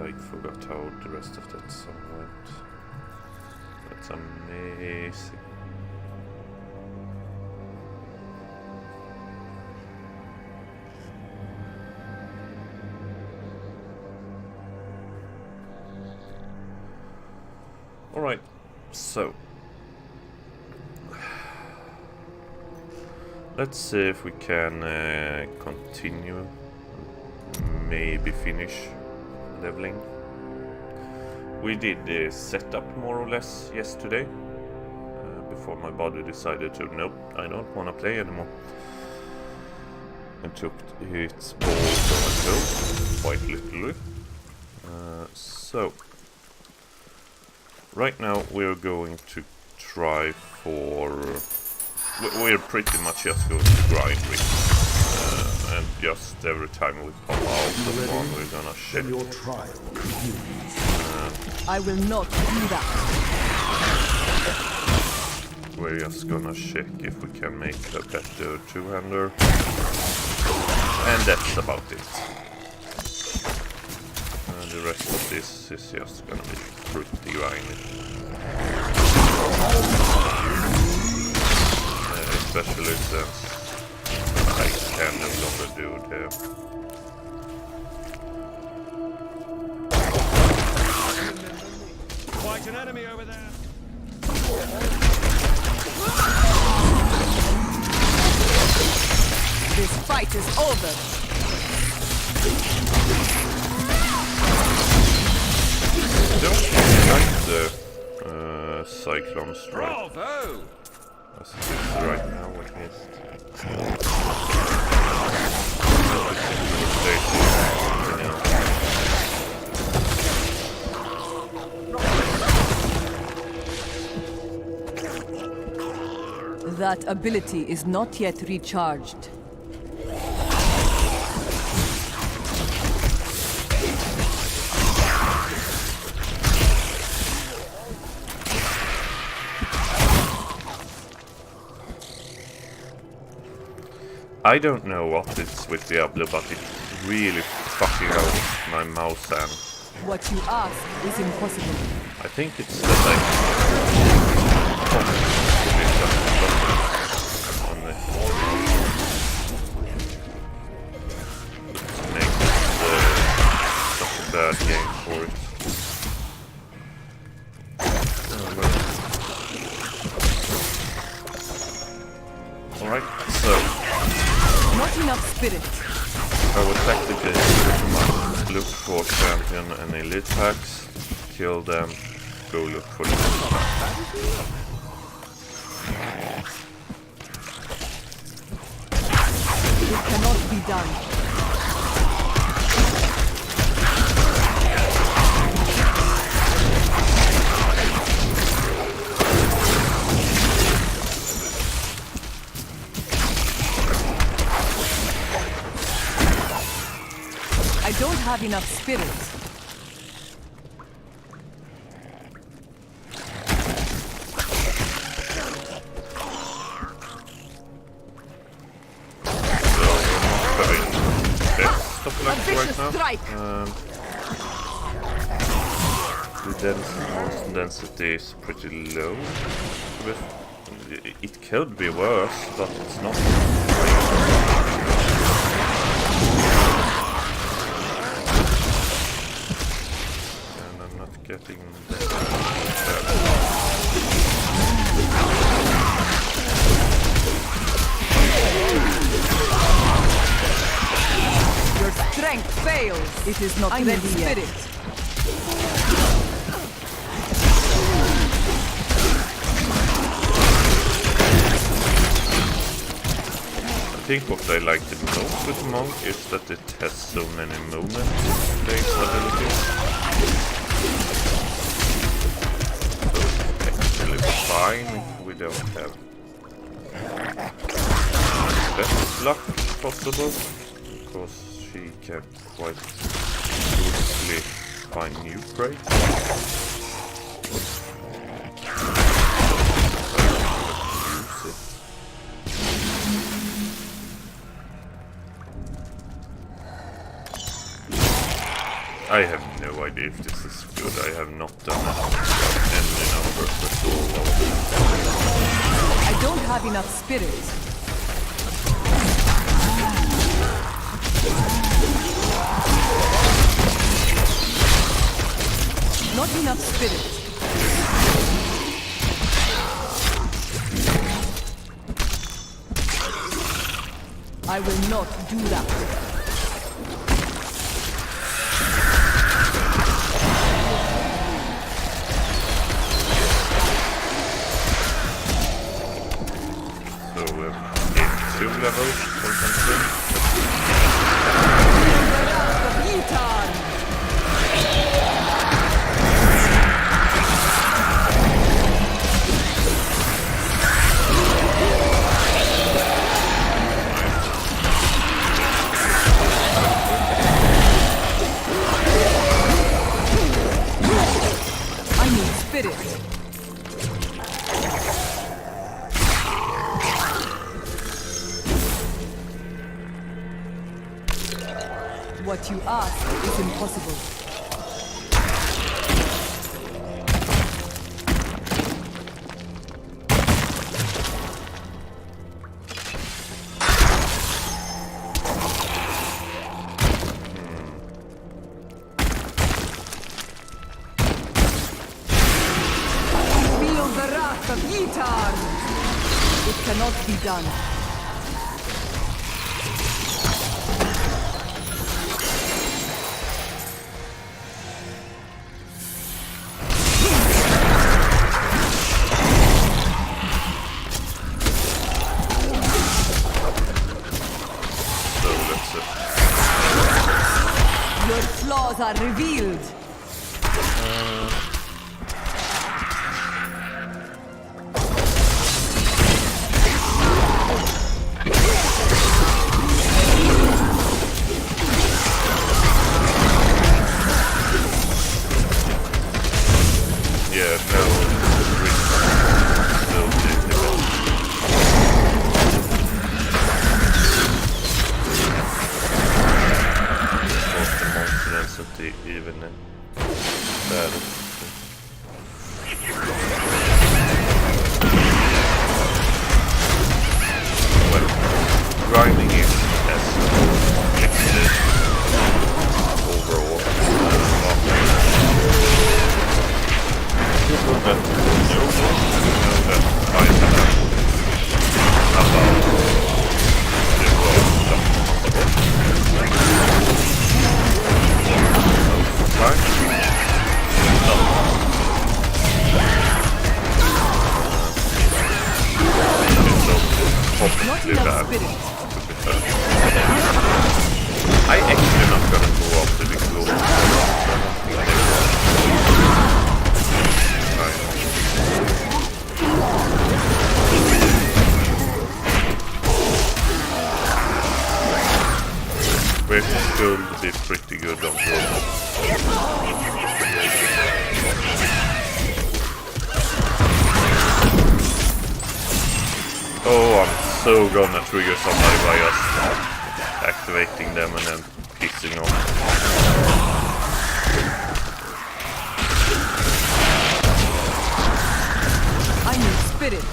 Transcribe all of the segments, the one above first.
I forgot how the rest of that song went. That's amazing. Alright, so let's see if we can continue, maybe finish leveling. We did the setup more or less yesterday, before my body decided to, nope, I don't want to play anymore. And took its balls on its own, quite literally. So right now we're going to try for... We're pretty much just going to grind it. And just every time we pop out of one, we're gonna check. Your trial I will not do that. We're just gonna check if we can make a better two-hander. And that's about it. The rest of this is just gonna be pretty grinding. Especially since I can no longer do the... Quite an enemy over there. This fight is over. Don't like the Cyclone Strike. Bravo! As it is right now, at least. That ability is not yet recharged. I don't know what it's with Diablo, but it really fucking out my mouse hand. What you ask is impossible. I think it's that I on the to make it such a bad game for it. Alright, so Not enough spirit. our tactic is to look for champion and elite packs, kill them, go look for them. It cannot be done. I don't have enough spirit. Strike. The monster density is pretty low. It could be worse, but it's not. And I'm not getting that. Your strength fails. It is not ready spirit. I think what I like the most with Monk is that it has so many movement-based abilities. So it's actually fine if we don't have best luck possible, because she can quite easily find new prey. I have no idea if this is good. I have not done any numbers at all. I don't have enough spirit. Not enough spirit. I will not do that. So in 2 levels or something. I need spirit. What you ask is impossible. Feel the wrath of Yitar! It cannot be done. So that's it. Your flaws are revealed. Yeah, no. No, the monsters at the even better. Well, grinding is as limited overall. But you know that I have about the world Not enough spirit. I actually not gonna go after the glory. Which should be pretty good on roll. Oh, I'm so gonna trigger somebody by just activating them and then pissing off. I need spirit.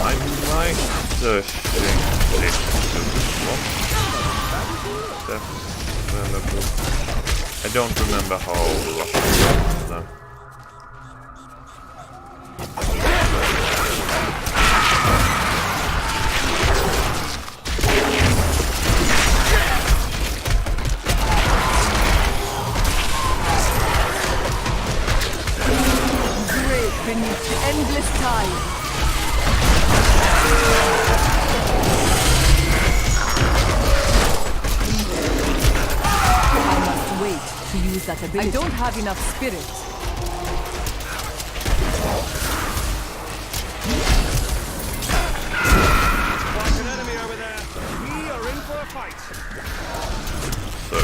I might shift it to the swamp. That's available. I don't remember how lucky it was though. Great beneath the endless tide. I must wait to use that ability. I don't have enough spirit. There's an enemy over there. We are in for a fight. So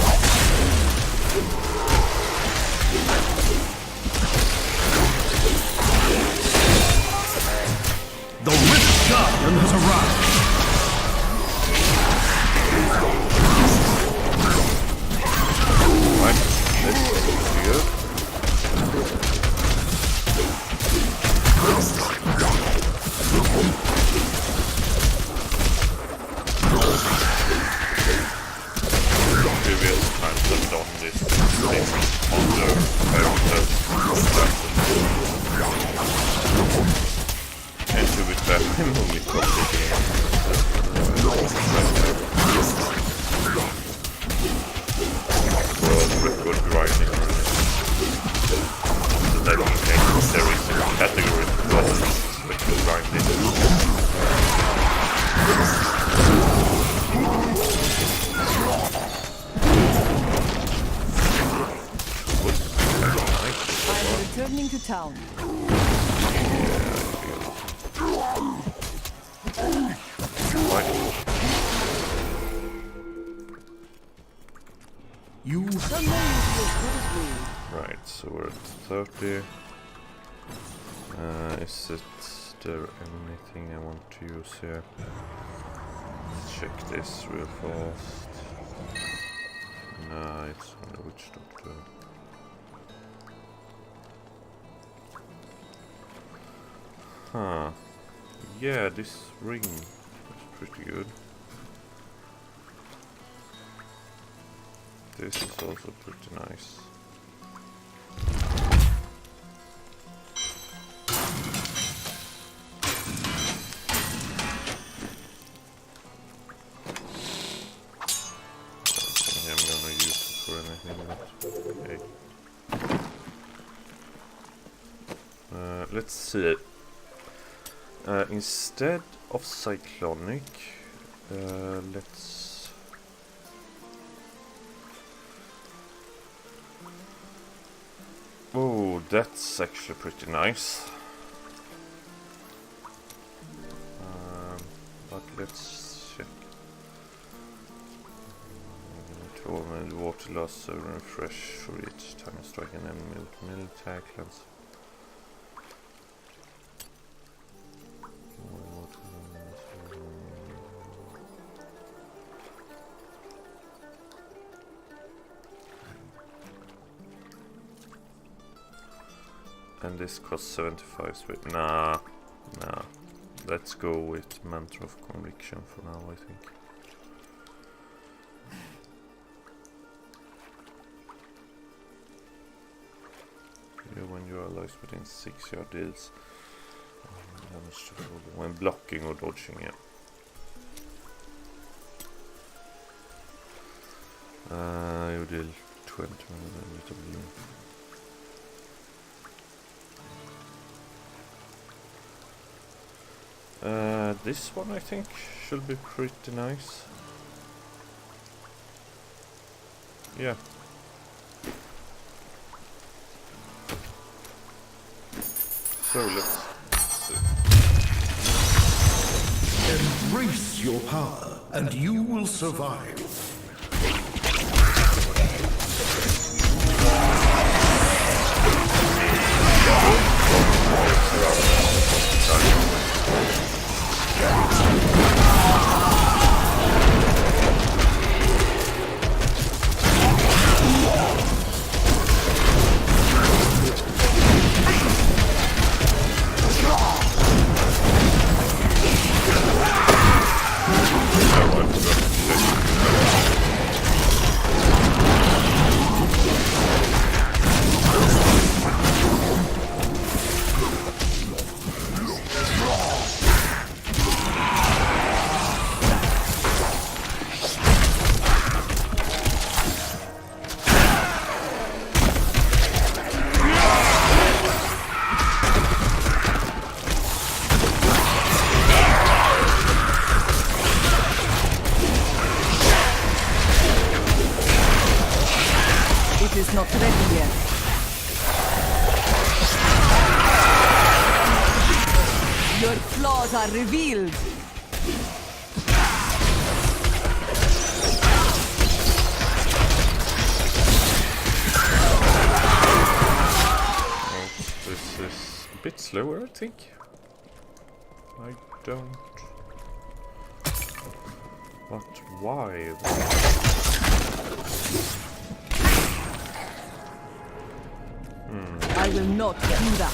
Going to town. You Right, so we're at 30. Is there anything I want to use here? Let's check this real fast. Nah, it's on the witch doctor. Huh. Yeah, this ring is pretty good. This is also pretty nice. I'm gonna use it for anything, but okay. Let's see. Instead of cyclonic, let's. Oh, that's actually pretty nice. But let's check. Torment, water loss, so refresh for each time striking enemy with military clans. And this costs 75 sweet. Nah. Let's go with Mantra of Conviction for now, I think. When you are allies within 6 yard deals damage to when blocking or dodging, yeah. You deal 20 damage to blue. This one I think should be pretty nice. Yeah. So let's see. embrace your power, and you will survive. Is not ready yet. Your flaws are revealed. Oh, this is a bit slower, I think. I don't. But why? I will not do that.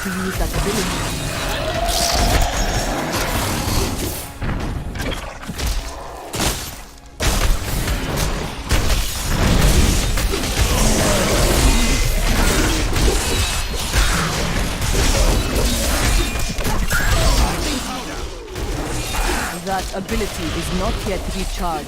To use that ability. That ability is not yet recharged.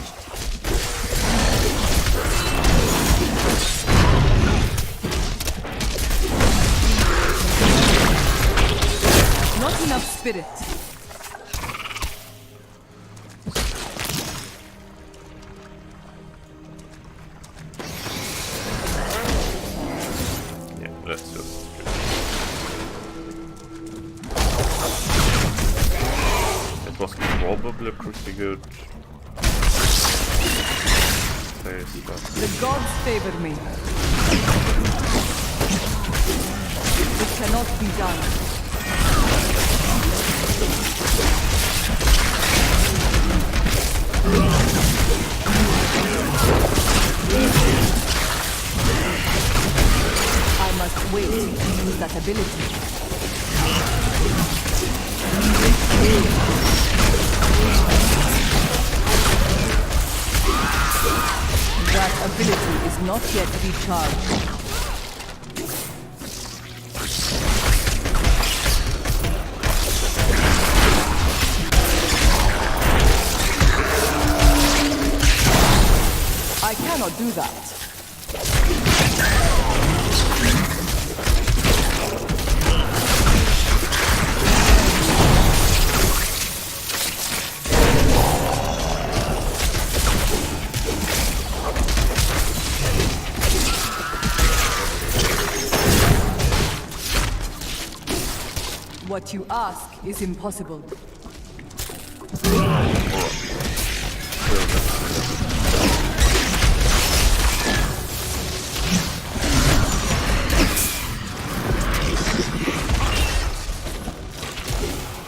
Not enough spirit. Yeah, let's just go. It was probably pretty good. The gods favor me. It cannot be done. I must wait to use that ability. That ability is not yet recharged. I cannot do that. What you ask is impossible.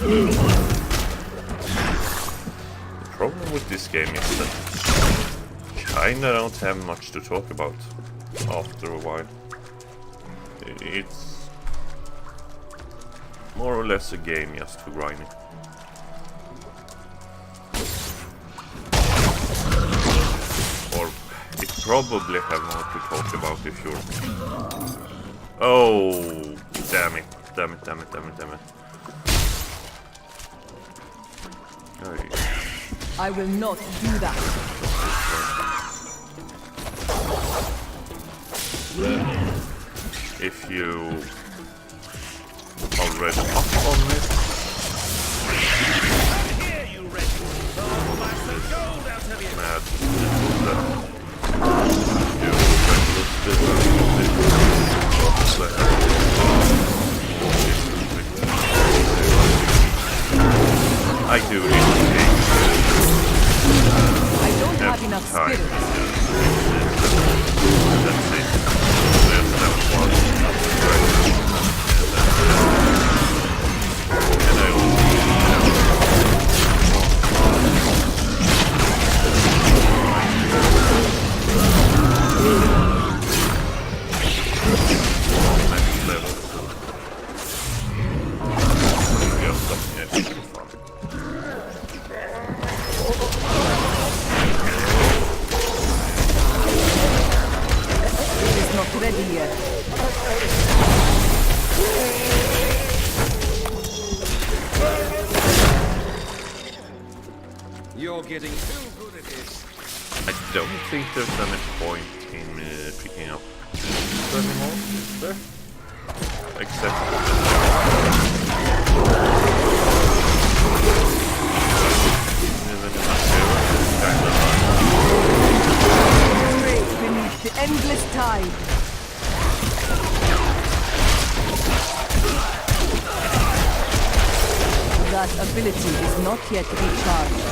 The problem with this game is that kinda don't have much to talk about after a while. It's more or less a game just for grinding. Or it probably have more to talk about if you're... Oh, damn it. Damn it. Hey. I will not do that. If you already up on it. Here, you red one. I'll smash the gold out of you. Mad. I do need to take I don't have enough time. spirit. That's it. There's that one. And I next level. Just something extra fun. It's not ready yet. You're getting too good at this. I don't think there's any point in picking up this anymore, is there? Except even in my favorite, it's kind of Straight beneath the endless tide. That ability is not yet recharged.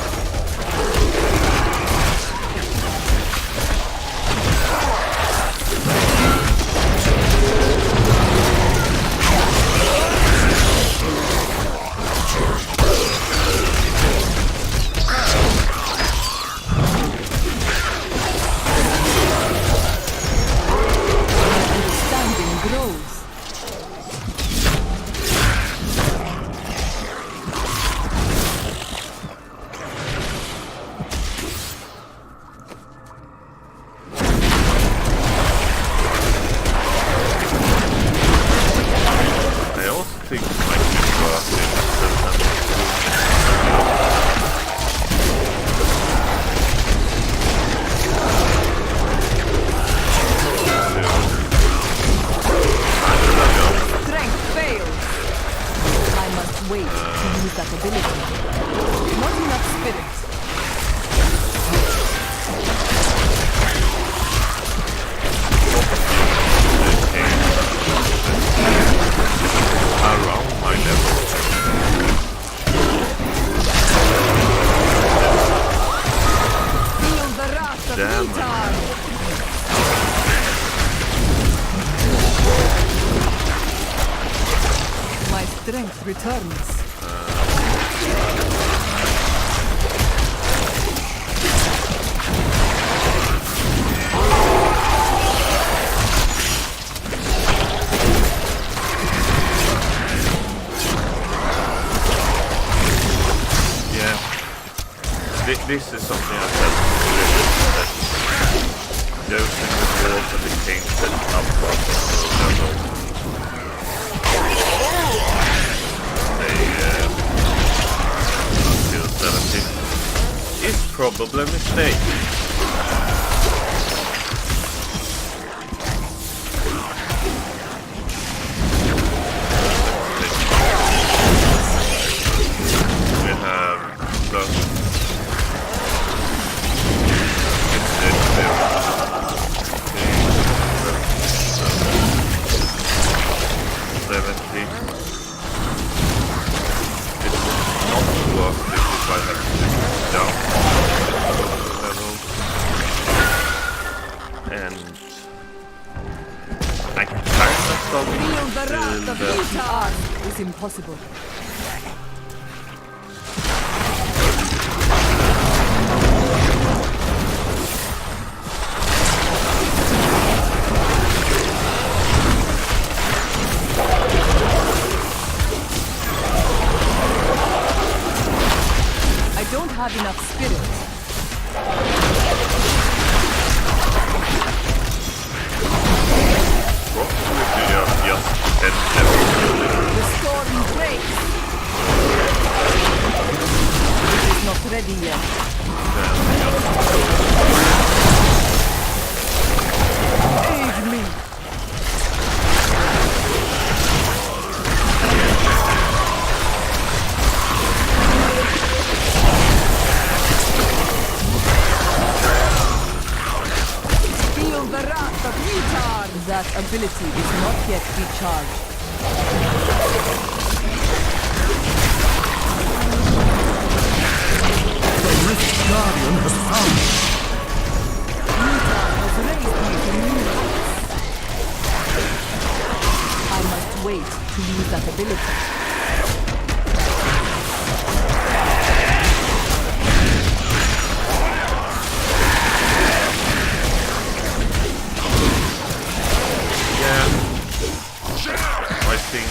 Understanding grows. ability. Not enough spirit. Around my level. Feel the wrath of Damn. Vitar. My strength returns. Yeah. This is something I felt that those in the walls and the canes that up until 70 is probably a mistake. We have plus 70. It would not work if I had to down level. And I kind of started Feel the wrath to of build Vitar. Is impossible. I don't have enough spirit. just 10 levels. The storm breaks. It is not ready yet. Aid me. Feel the wrath of Vitar. That ability is not yet recharged. The Rift Guardian has found you. Vitar has raised me to new heights. I must wait to use that ability. Yeah, I think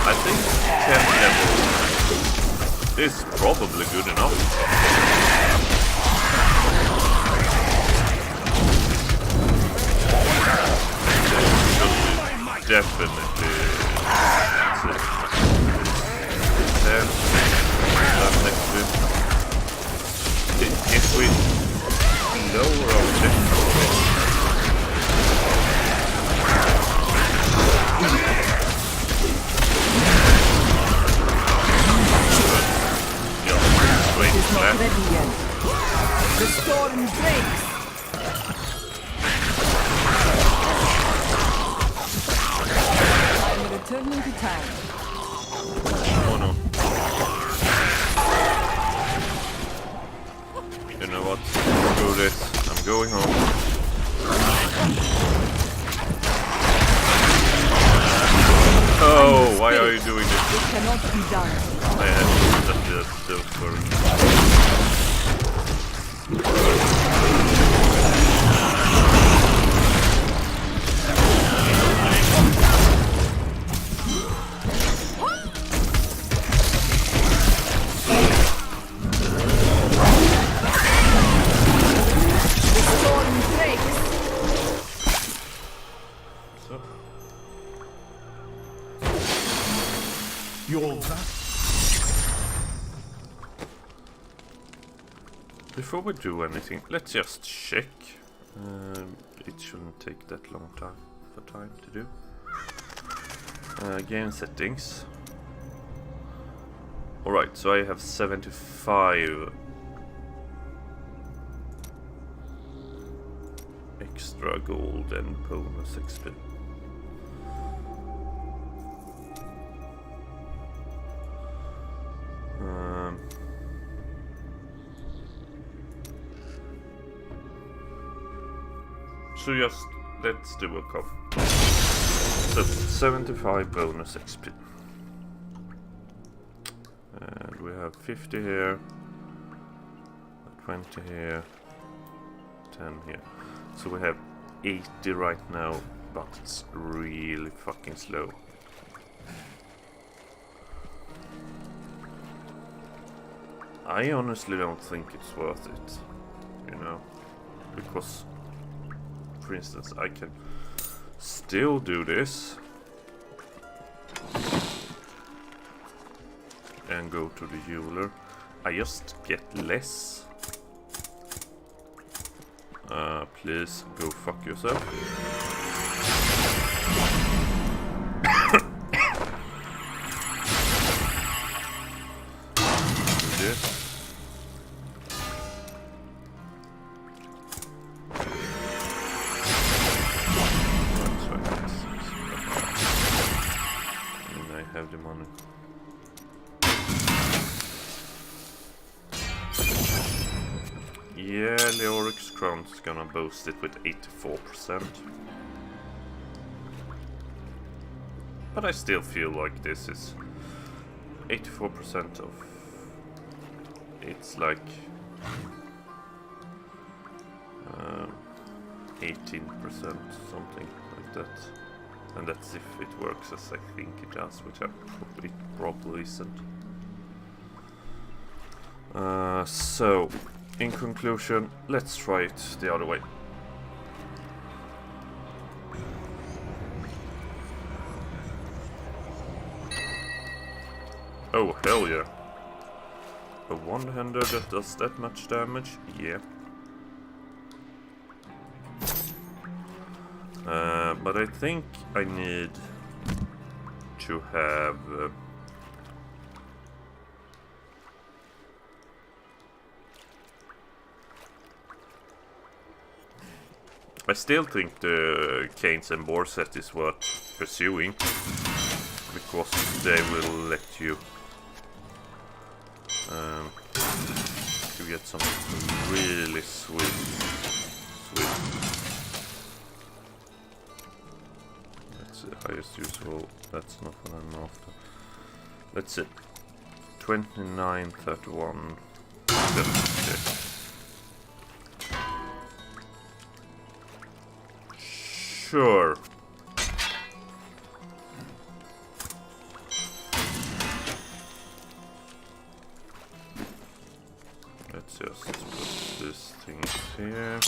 I think 10 level is probably good enough. Definitely. If we lower our difficulty, straight It's not left. ready yet. The storm breaks. I'm returning to town. Oh no. You know what? Screw this. I'm going home. Oh, why are you doing this? It cannot be done. I had to set this still for The storm breaks. so. Your va- Before we do anything, let's just check. It shouldn't take that long time to do. Game settings. Alright, so I have 75 extra gold and bonus XP. So just let's do a couple. So 75 bonus XP. And we have 50 here, 20 here, 10 here. So we have 80 right now, but it's really fucking slow. I honestly don't think it's worth it, you know, because, for instance, I can still do this and go to the jeweler. I just get less. Please go fuck yourself. Do this. Have the money. Yeah, the Oryx Crown's gonna boost it with 84%. But I still feel like this is 84% of... It's like 18%, something like that. And that's if it works as I think it does, which it probably isn't. So, in conclusion, let's try it the other way. Oh, hell yeah. A one-hander that does that much damage? Yeah. But I think I need to have I still think the Canes and Boar set is worth pursuing, because they will let you get some really sweet. Highest usable, that's not what I'm after. That's it. 29, 31, 70. Sure. Let's just put this thing here.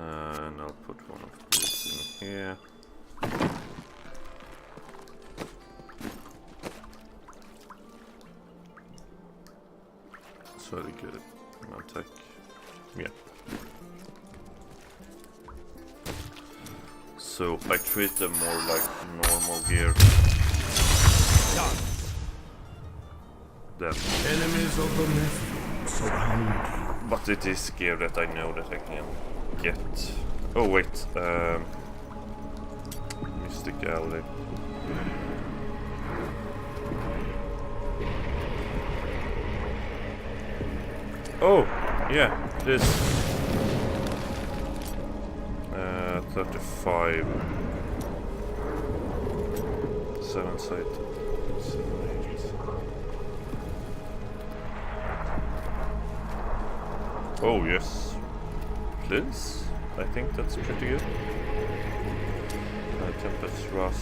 And I'll put one of these in here. It's very good. Attack. Yeah. So I treat them more like normal gear. Then. Enemies of the left surround you. But it is gear that I know that I can get. Oh wait, Mystic Alley. Oh, yeah, this 35 7 side. Oh yes, please. I think that's pretty good. Tempest Rush,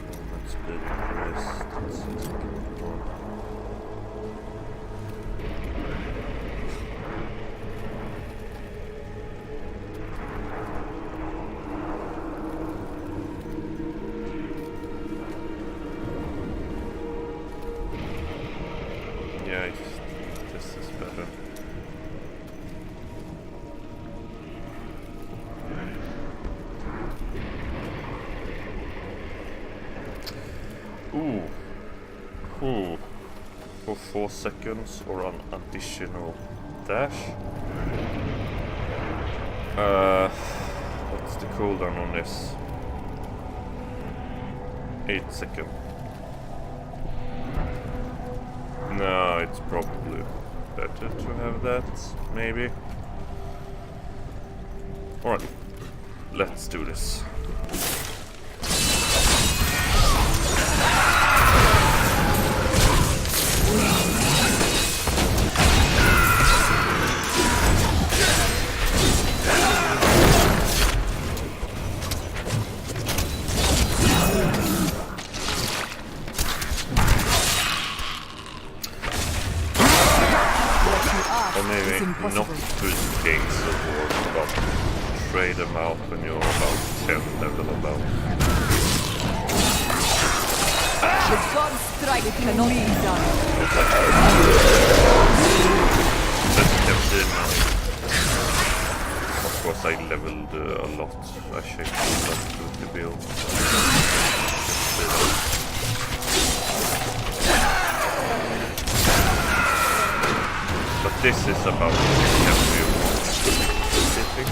movement speed increased. Let's see if we can put on. Yeah, Ooh. Ooh. For 4 seconds or an additional dash. What's the cooldown on this? 8 seconds. No, it's probably better to have that, maybe. Alright, let's do this. Or maybe not put gates of war, but trade them out when you're about 10 level above. The god strike cannot be done. Let's see now. Of course I leveled a lot. I changed a lot to the build. But this is about every specific.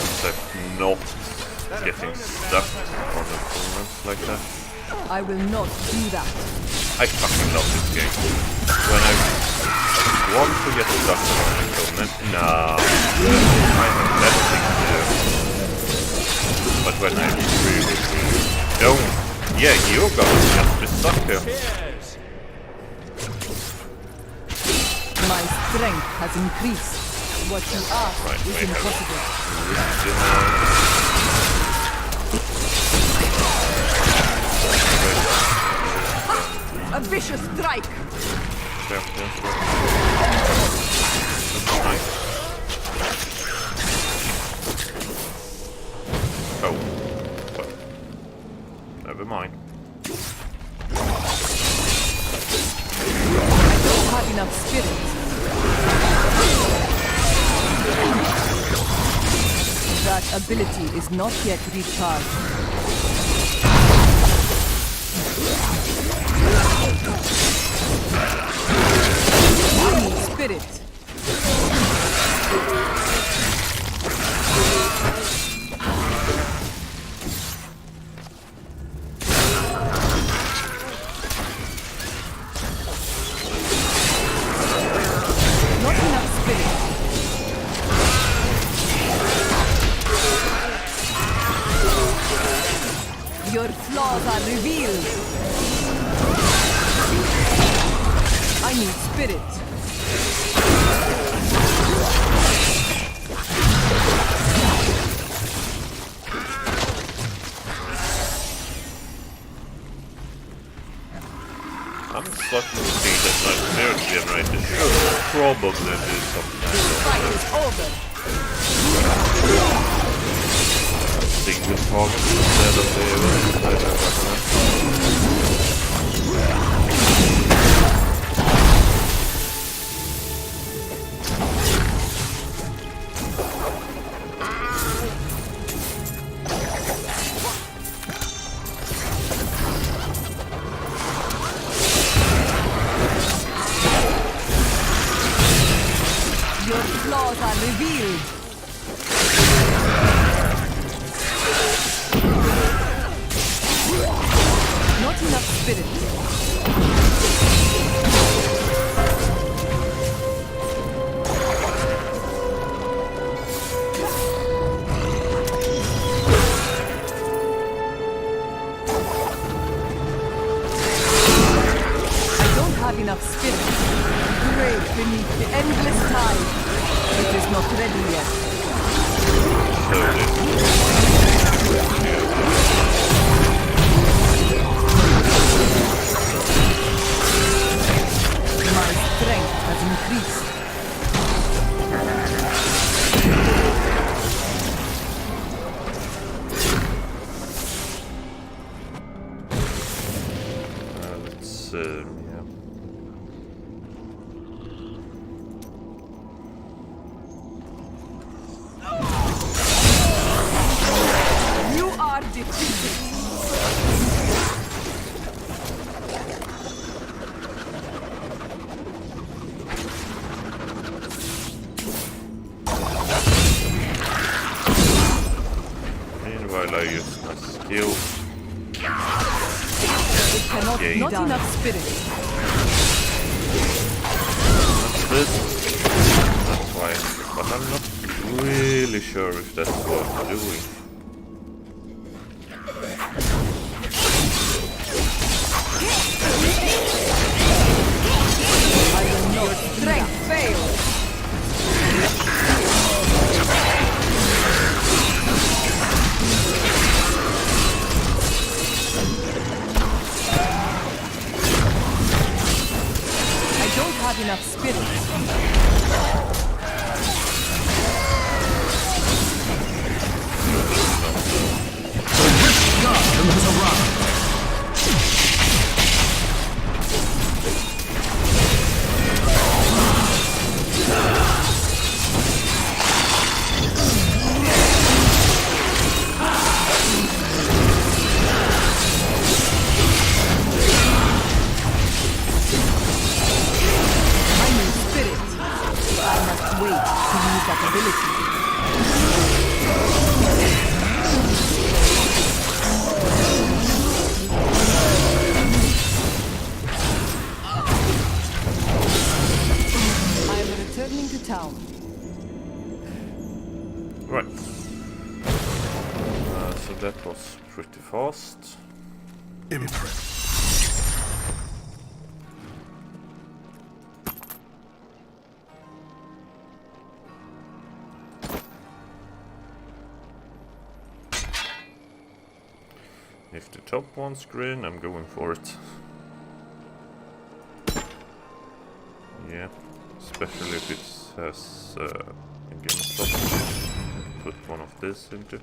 Except not getting stuck on opponents like that. I will not do that. I fucking love this game. When I want to get stuck on an opponent, nah, I have better things to do. But when I really don't, yeah, you're gonna just be stuck here. My strength has increased. What you ask Right, is impossible. A vicious strike! Nice. Oh, well, never mind. I don't have enough spirit. That ability is not yet recharged. I need spirit. Not enough spirit. Your flaws are revealed. I need spirit. I'm starting to think that my spirit generator should probably do something. This fight is over. Single target instead of Your flaws are revealed. Not enough spirit. I don't have enough spirit. Grave beneath the endless tide. It is not ready yet. My strength has increased. let's yeah. You are defeated. You. It cannot Okay. be not done. Enough spirit. That's this. That's why. But I'm not really sure if that's worth doing. I will not. Your strength fails. I don't have enough spirit. Garden has arrived. I need spirit. I must wait to use that ability. I am returning to town. Right. So that was pretty fast. Impressed. If the top one's green, I'm going for it. Yeah, especially if it has a game slot. Put one of this into.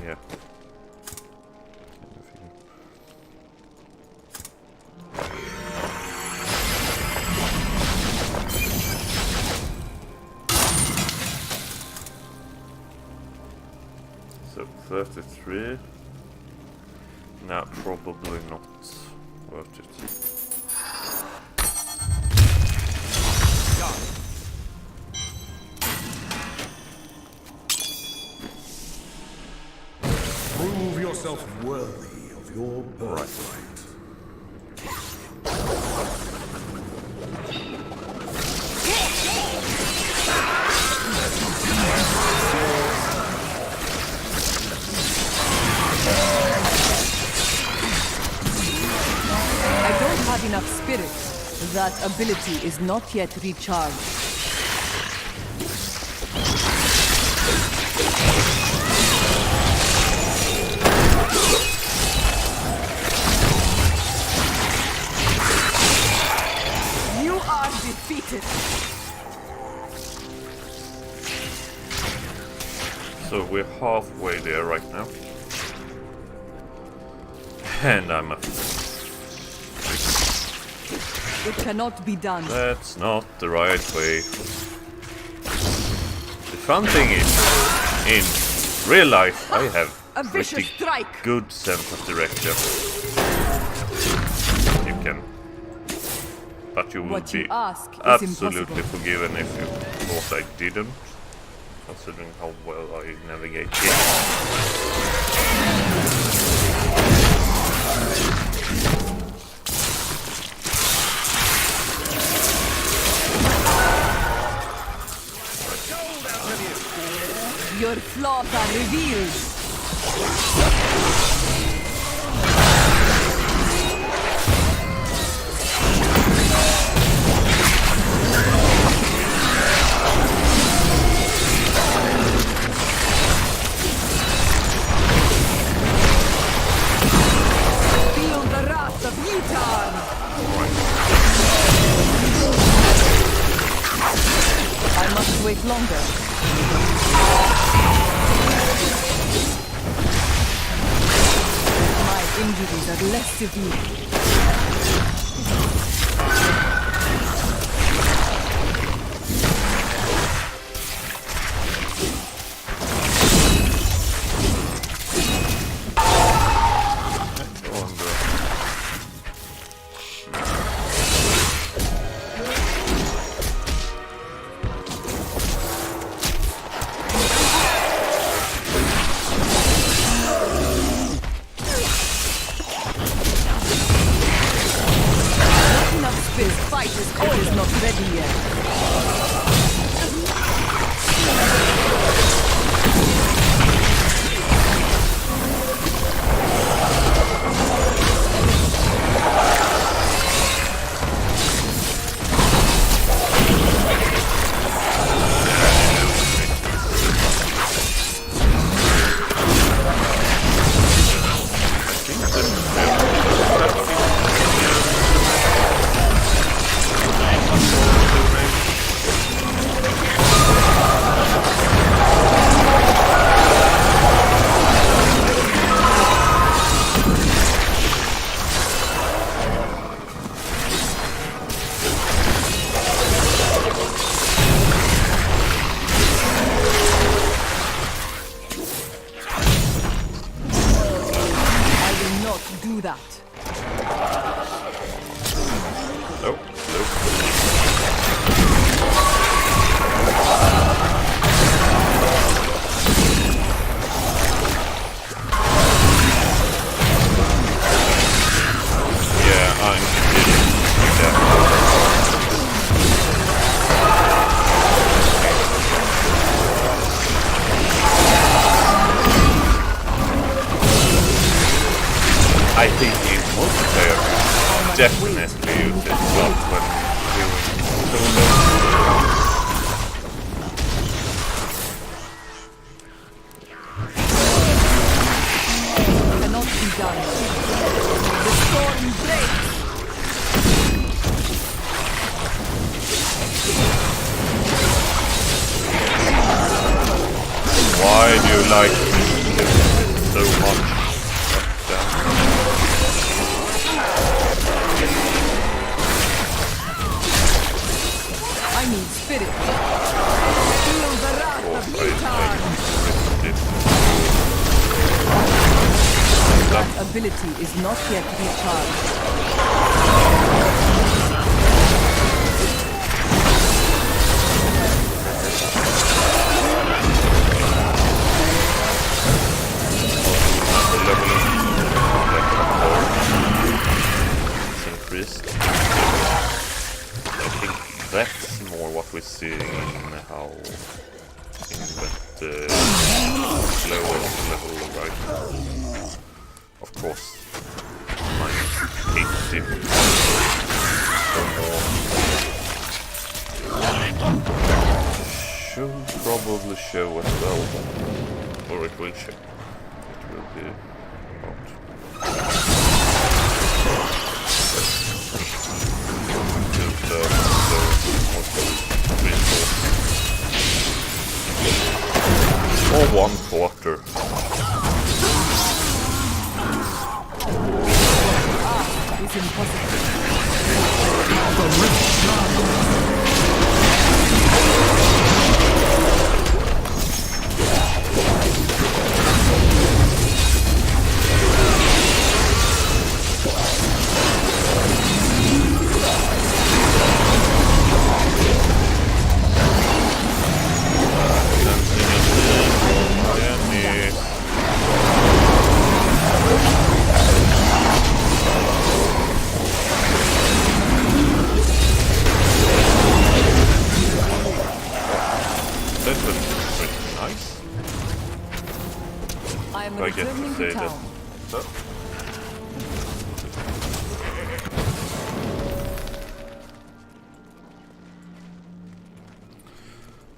Yeah. So 33. No, probably not worth it. Prove yourself worthy of your birthright. I don't have enough spirit. That ability is not yet recharged. You are defeated. So we're halfway there right now. And I'm a... It cannot be done. That's not the right way. The fun thing is, in real life, I have A vicious pretty strike. good sense of direction. You can... But you would What be you ask is absolutely impossible. forgiven if you thought I didn't. Considering how well I navigate it. Your flaws are revealed. Feel the wrath of Utah. I must wait longer. My injuries are less severe. definitely use it a lot when doing solo. Cannot be done. The storm breaks. Why do you like so much? I need spirit. Feel the wrath of Yutar. That ability is not yet recharged. Increased. I think that's more what we see in how in that lower level, right? Of course, minus 80 or more. Should probably show as well, or it will show. It will be about. Or 1/4. It's impossible. I am I get to returning say to that. town. So.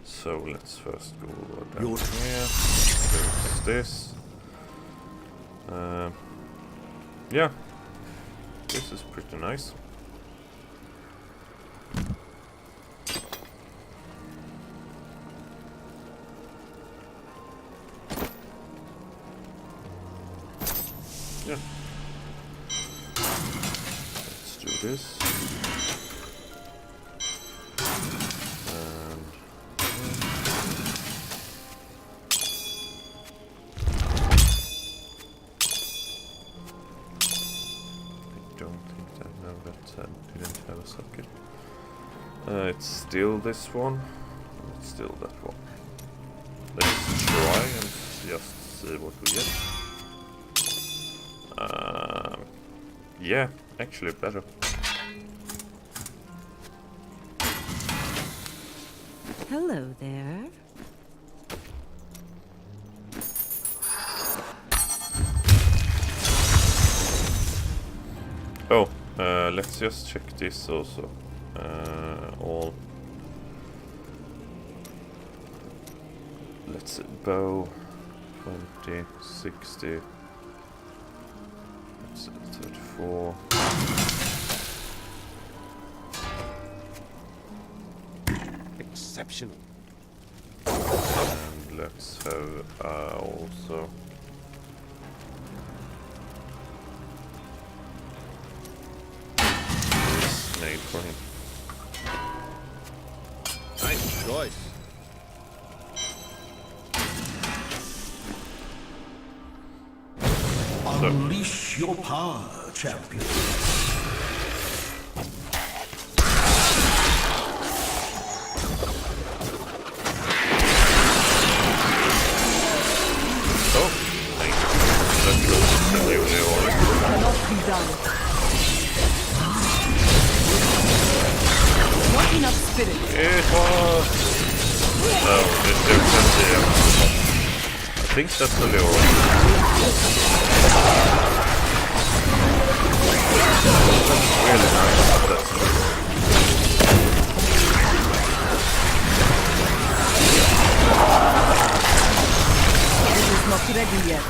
So let's first go down here. There's this. Yeah, this is pretty nice. Yeah. Let's do this. And I don't think that that didn't have a socket. It's still this one. It's still that one. Let's try and just see what we get. Yeah, actually better. Hello there. Oh, let's just check this also. All. Let's see, bow 20, 60. 34. Exceptional. And let's have also. Made for him. Nice choice. Unleash your power, champion. Oh, thank you. That goes really well. Cannot be done. Not enough spirit. It was. No, there's plenty. I think that's the Leora. Really nice. That's It is not ready yet.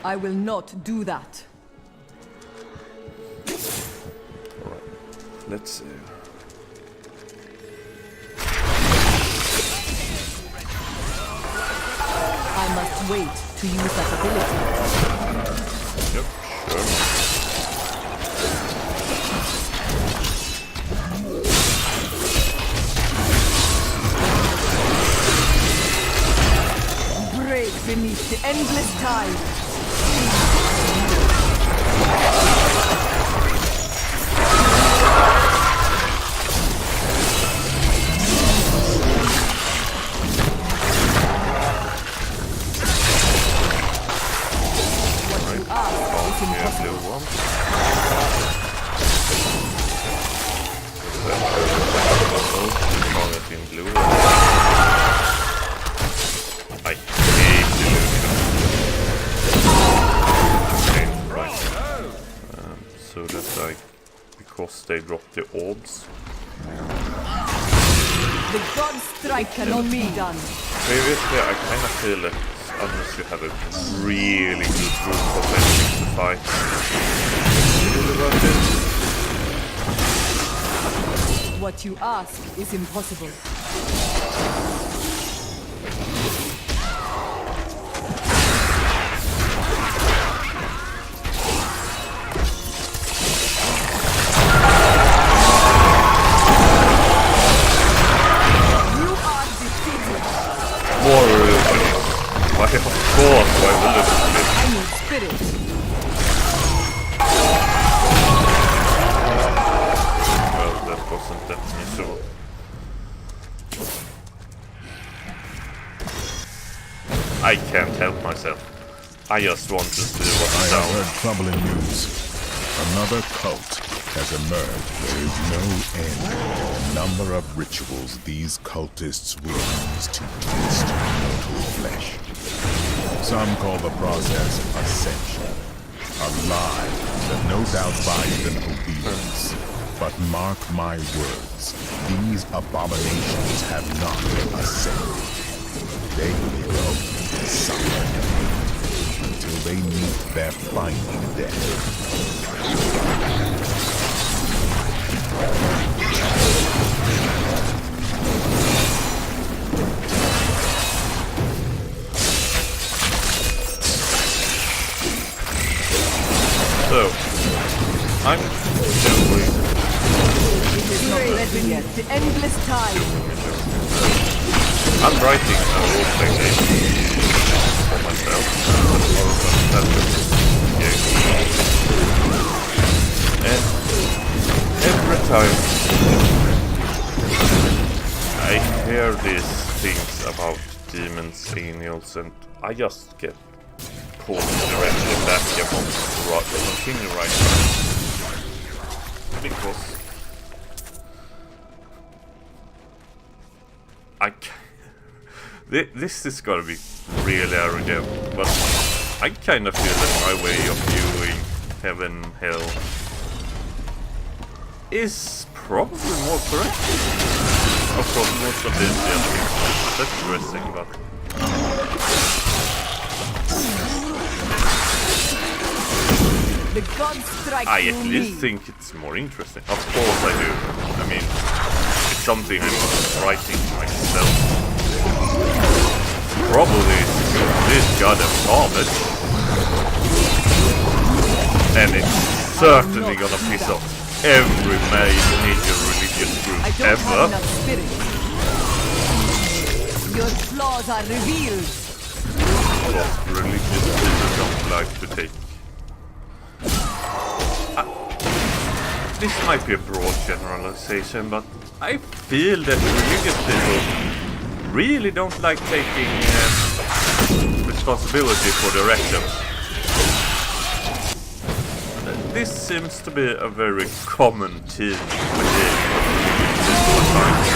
I will not do that. alright. Let's see. I must wait to use that ability. Yep, sure. Break beneath the endless tide. Yeah, blue one. Target in blue. I hate illusion. Okay, right. So that's like because they dropped the orbs. The gods strike cannot be done. Previously, I kind of feel that unless you have a really good group of enemies to fight, it's really worth it. What you ask is impossible. You are defeated. More illusion. Why, of course, why will it be? I need spirit. Well, that wasn't that useful. I can't help myself. I just want to see I what's have down. heard troubling news. Another cult has emerged. There is no end to the number of rituals these cultists will use to taste mortal flesh. Some call the process ascension, a lie that no doubt buys them obedience. But mark my words, these abominations have not ascended. They will suffer until they meet their final death. So, I'm doing It is not ready yet. The endless tide. I'm writing a role-play game for myself. And every time I hear these things about demons, angels, and I just get pulled directly back and want to continue writing. Because this is gonna be really arrogant, but I kind of feel that my way of viewing heaven, hell is probably more correct. Of course, most of this is interesting, but The gods strike I through at me. least think it's more interesting. Of course I do. I mean, it's something I'm writing myself. Probably this god of garbage. And it's certainly gonna piss off every major religious group I don't have ever. enough spirit. Your flaws are revealed. But religious people don't like to take. This might be a broad generalization, but I feel that religious people really don't like taking responsibility for their actions. This seems to be a very common theme within religious couple of times.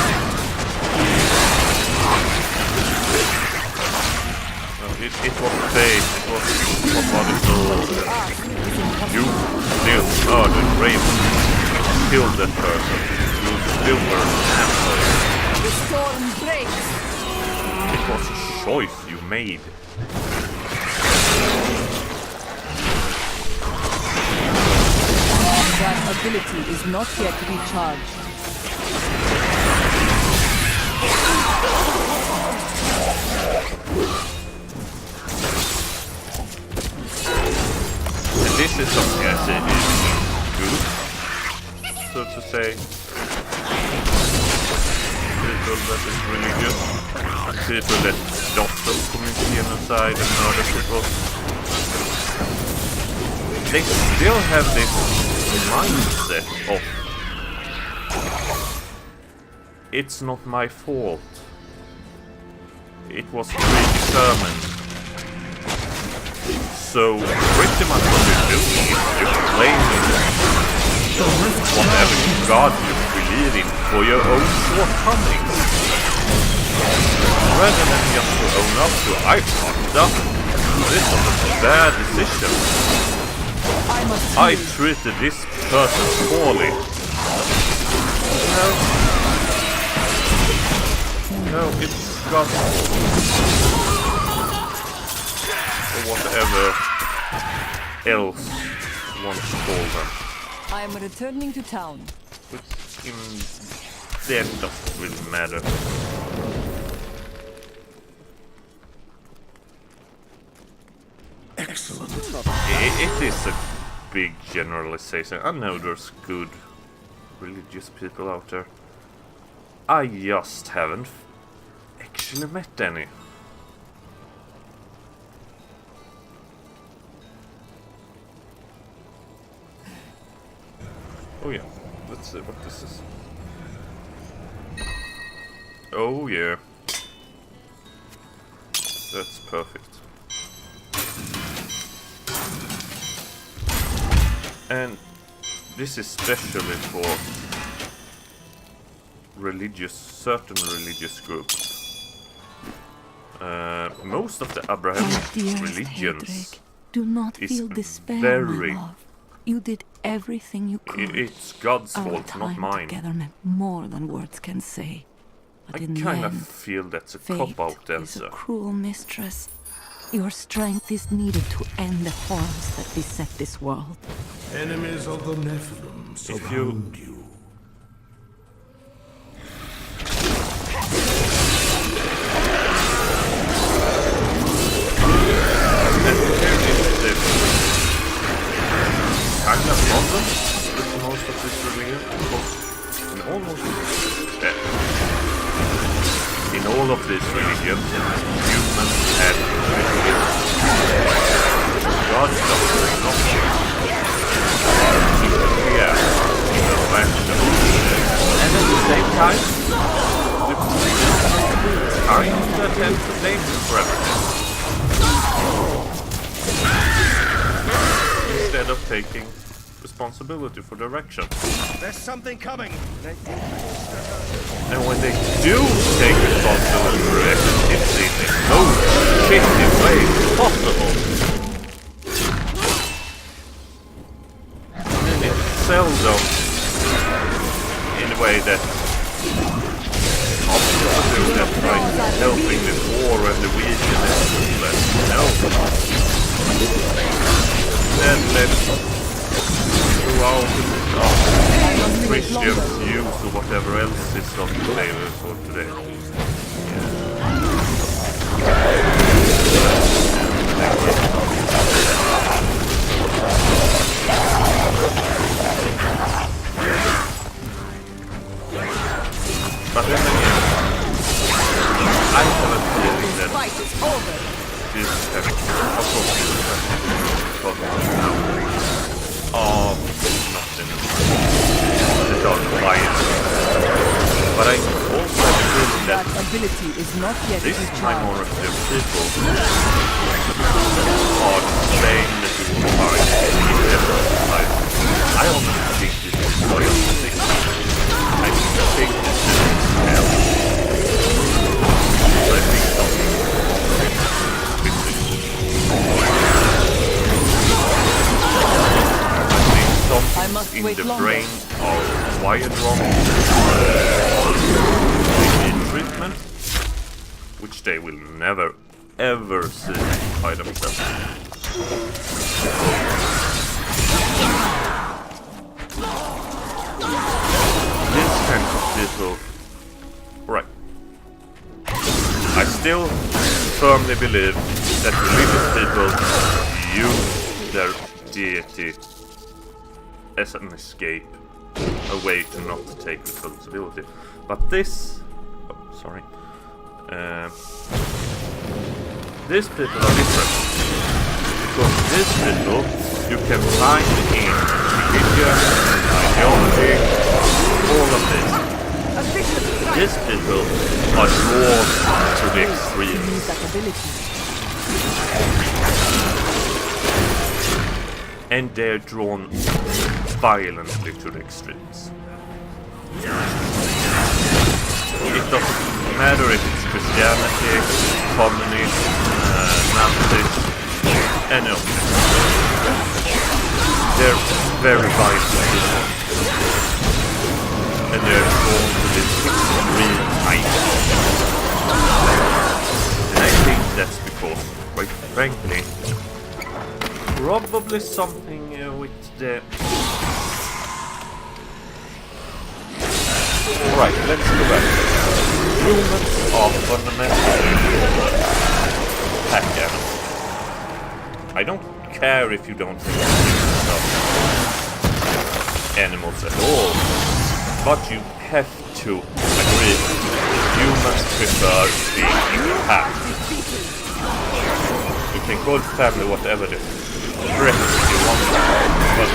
No, it was fake. It was somebody told you still murdered Raven. Killed that person. You still were an asshole. The storm breaks. It was a choice you made. That ability is not yet recharged. And this is something I say is good, so to say. People that is religious, people that don't commit genocide and murder people. They still have this mindset of it's not my fault. It was predetermined. So pretty much what you're doing is you're blaming whatever God you believe in for your own shortcomings. Rather than just to own up to I fucked up. This was a bad decision. I treated this person poorly. No, it's God's fault. Or whatever else you want to call them. I am returning to town. Which in the end doesn't really matter. Excellent. It is a big generalization. I know there's good religious people out there. I just haven't actually met any. Oh yeah, let's see what this is. Oh yeah. That's perfect. And this is especially for certain religious groups. Most of the Abrahamic religions do not is feel despair, my very... love. You did everything you could. It's God's Our fault, not time mine. together meant more than words can say. But I in the kind of end, feel that's a fate cop-out is answer. a cruel mistress. Your strength is needed to end the horrors that beset this world. Enemies of the Nephilim surround you. And here is the kind of problem with most of this religion, because in all of these religions, humans have religions. God doesn't not. Yeah, the rational. And at the same time, the kind that tend to blame him for everything. Instead of taking responsibility for direction. There's something coming. And when they do take responsibility for direction, it's in the most shitty way possible. And it's seldom in a way that officers that like helping the poor and the weak and the homeless. No. Then let's throughout Christians use or whatever else is on the table for today. But then again, I have a feeling that Fight is over. this having now of nothing. The dark lion. But I also have a feeling that That ability is not yet this recharged. minority of people are saying that you will find in their life. I honestly think this is loyalty. I think this in wait the longer. brain are wired wrong. They need treatment, which they will never ever see by themselves. This kind of people, right? I still firmly believe that religious people use their deity as an escape, a way to not take responsibility. But this, oh, sorry, these people are different, because these people you can find in religion, ideology, all of this. These people are drawn to the extremes. That ability. And they're drawn violently to the extremes. It doesn't matter if it's Christianity, communism, Nazis, any of them. They're very violent. And they're drawn to this extreme height. And I think that's because, quite frankly, probably something with the... Alright, let's go back. Humans are fundamentally pack animals. I don't care if you don't think animals at all, but you have to agree humans prefer being in a pack. You can call family whatever the frick you want, but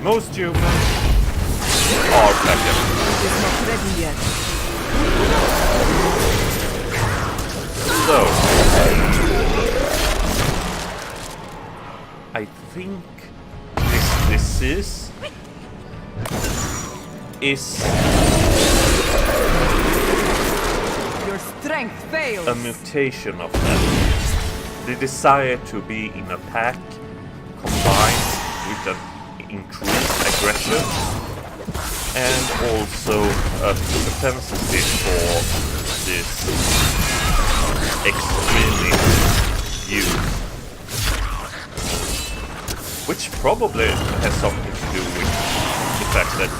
most humans are pack animals. It is not ready yet. So, I think this disease is Your strength fails. a mutation of that. The desire to be in a pack combined with an increased aggression and also a propensity for this extremely use, which probably has something to do with the fact that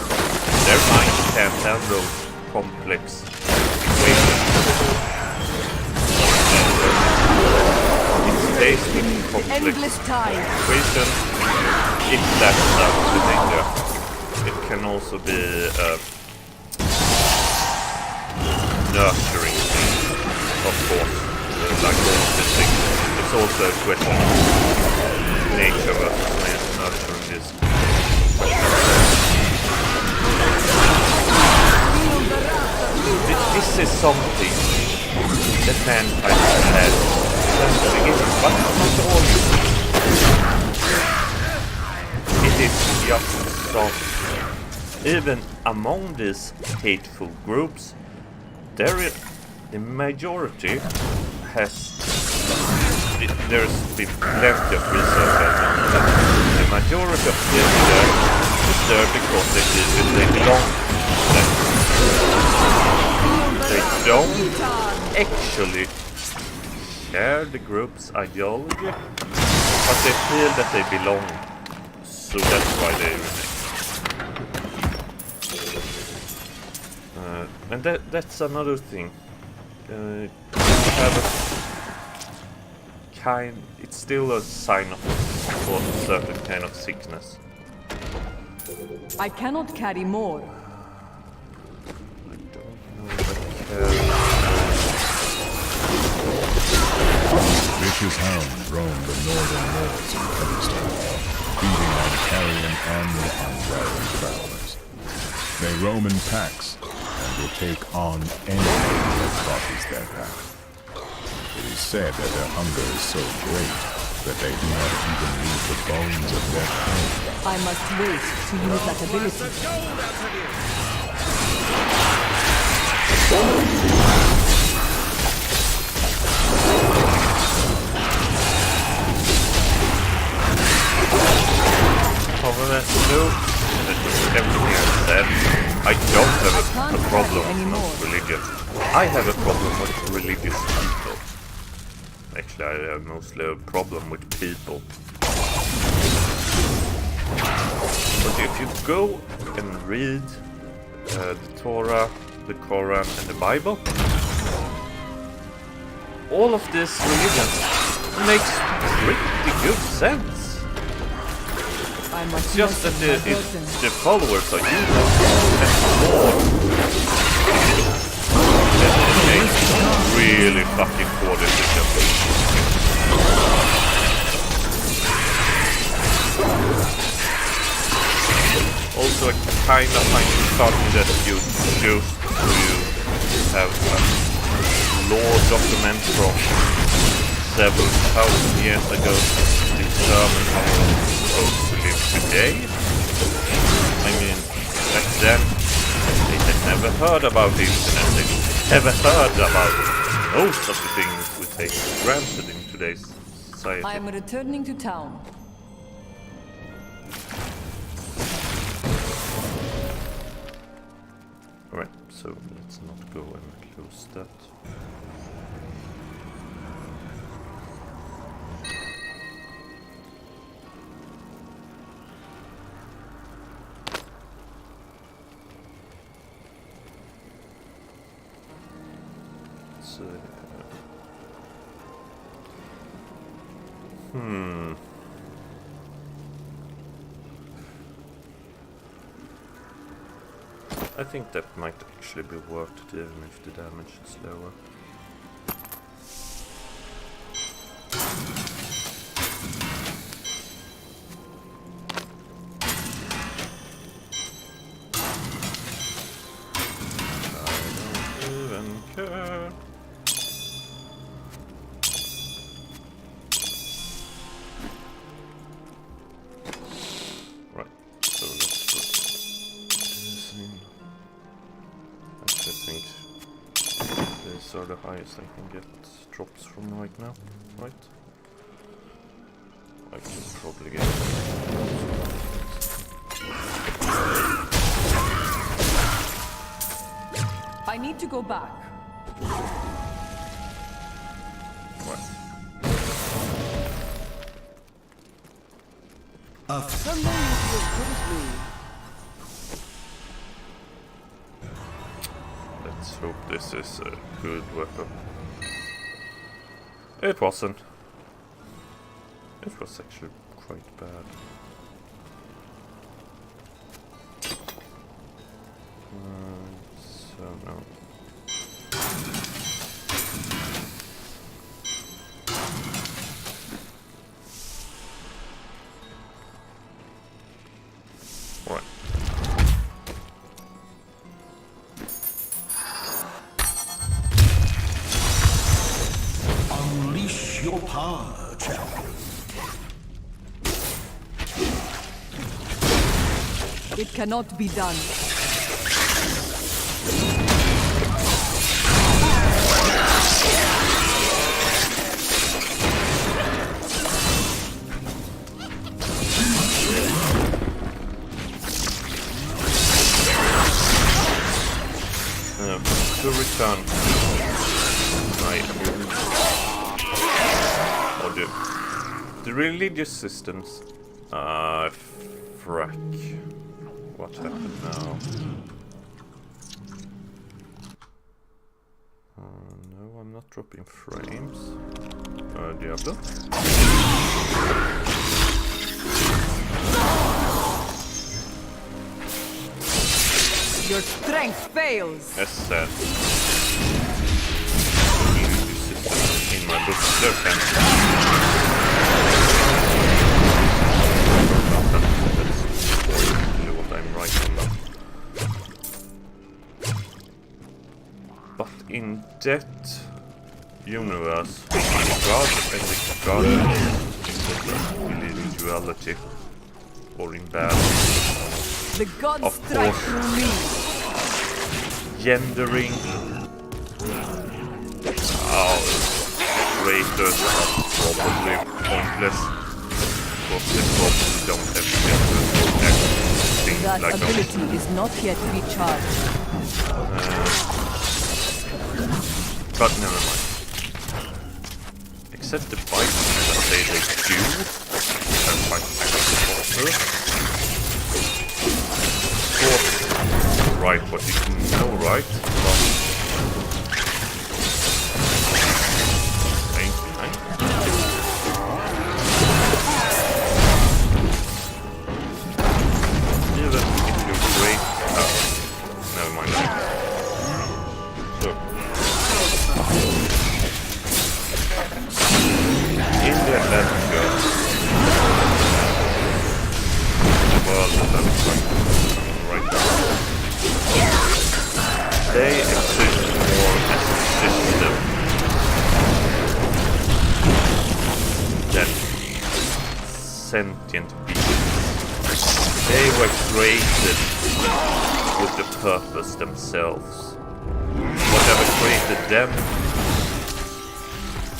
their mind can't handle complex equations. It's based in complex Endless time. equation. If that's the danger, it can also be a nurturing thing, of course, like all these things. It's also a question of nature versus nurturing this. This is something that mankind had since the beginning, but not always. It is just so. Even among these hateful groups, the majority has. There's been plenty of research that the majority of them is there because they feel that they belong. They don't actually share the group's ideology, but they feel that they belong, so that's why they remain. And that's another thing. Have a kind, it's still a sign of a certain kind of sickness. I cannot carry more. I don't know if I can. Vicious hounds roam the northern moors of Kyrgyzstan, feeding on carrion and unbridled travelers. They roam in packs and will take on anything that crosses their path. It is said that their hunger is so great that they do not even leave the bones of their prey. I must wait to use that ability. However, everything I said, I don't have a problem with religion. I have a problem with religious people. Actually, I have mostly a problem with people. But if you go and read the Torah, the Quran, and the Bible, all of this religion makes pretty good sense. It's just that the followers are using more that makes really fucking poor decisions. Also, I kinda find it funny that you choose to have a law document from several thousand years ago to determine how we're supposed to live today. I mean, back then, they had never heard about the internet, they never heard about most of the things we take for granted in today's society. I am returning to town. Alright, so let's not go and close that. So, I think that might actually be worth it even if the damage is lower. I don't even care. Right, so let's put this in. I think these are the highest I can get drops from right now, right? I can probably get I need to go back. what? Someday you'll be as good as me. Let's hope this is a good weapon. It wasn't. It was actually quite bad. So no. Right. Unleash your power, champion. It cannot be done. To return my or the religious systems. Frack. What happened now? No, I'm not dropping frames. Diablo. Your strength fails. As said, religious systems in my book, they're fancy. That's basically what I'm writing now. But in that universe, regardless of individuality or in balance, The gods of strike course. through me. gendering, traitors are probably pointless because they probably don't have gender. That like ability is not yet recharged. but never mind. Except the bikes never say they do. I'm quite actually right, what you know, right? Even if you're great, never mind that. So, in the Atlantic world, right now, they exist more as a system than sentient beings. They were created with the purpose themselves. Whatever created them,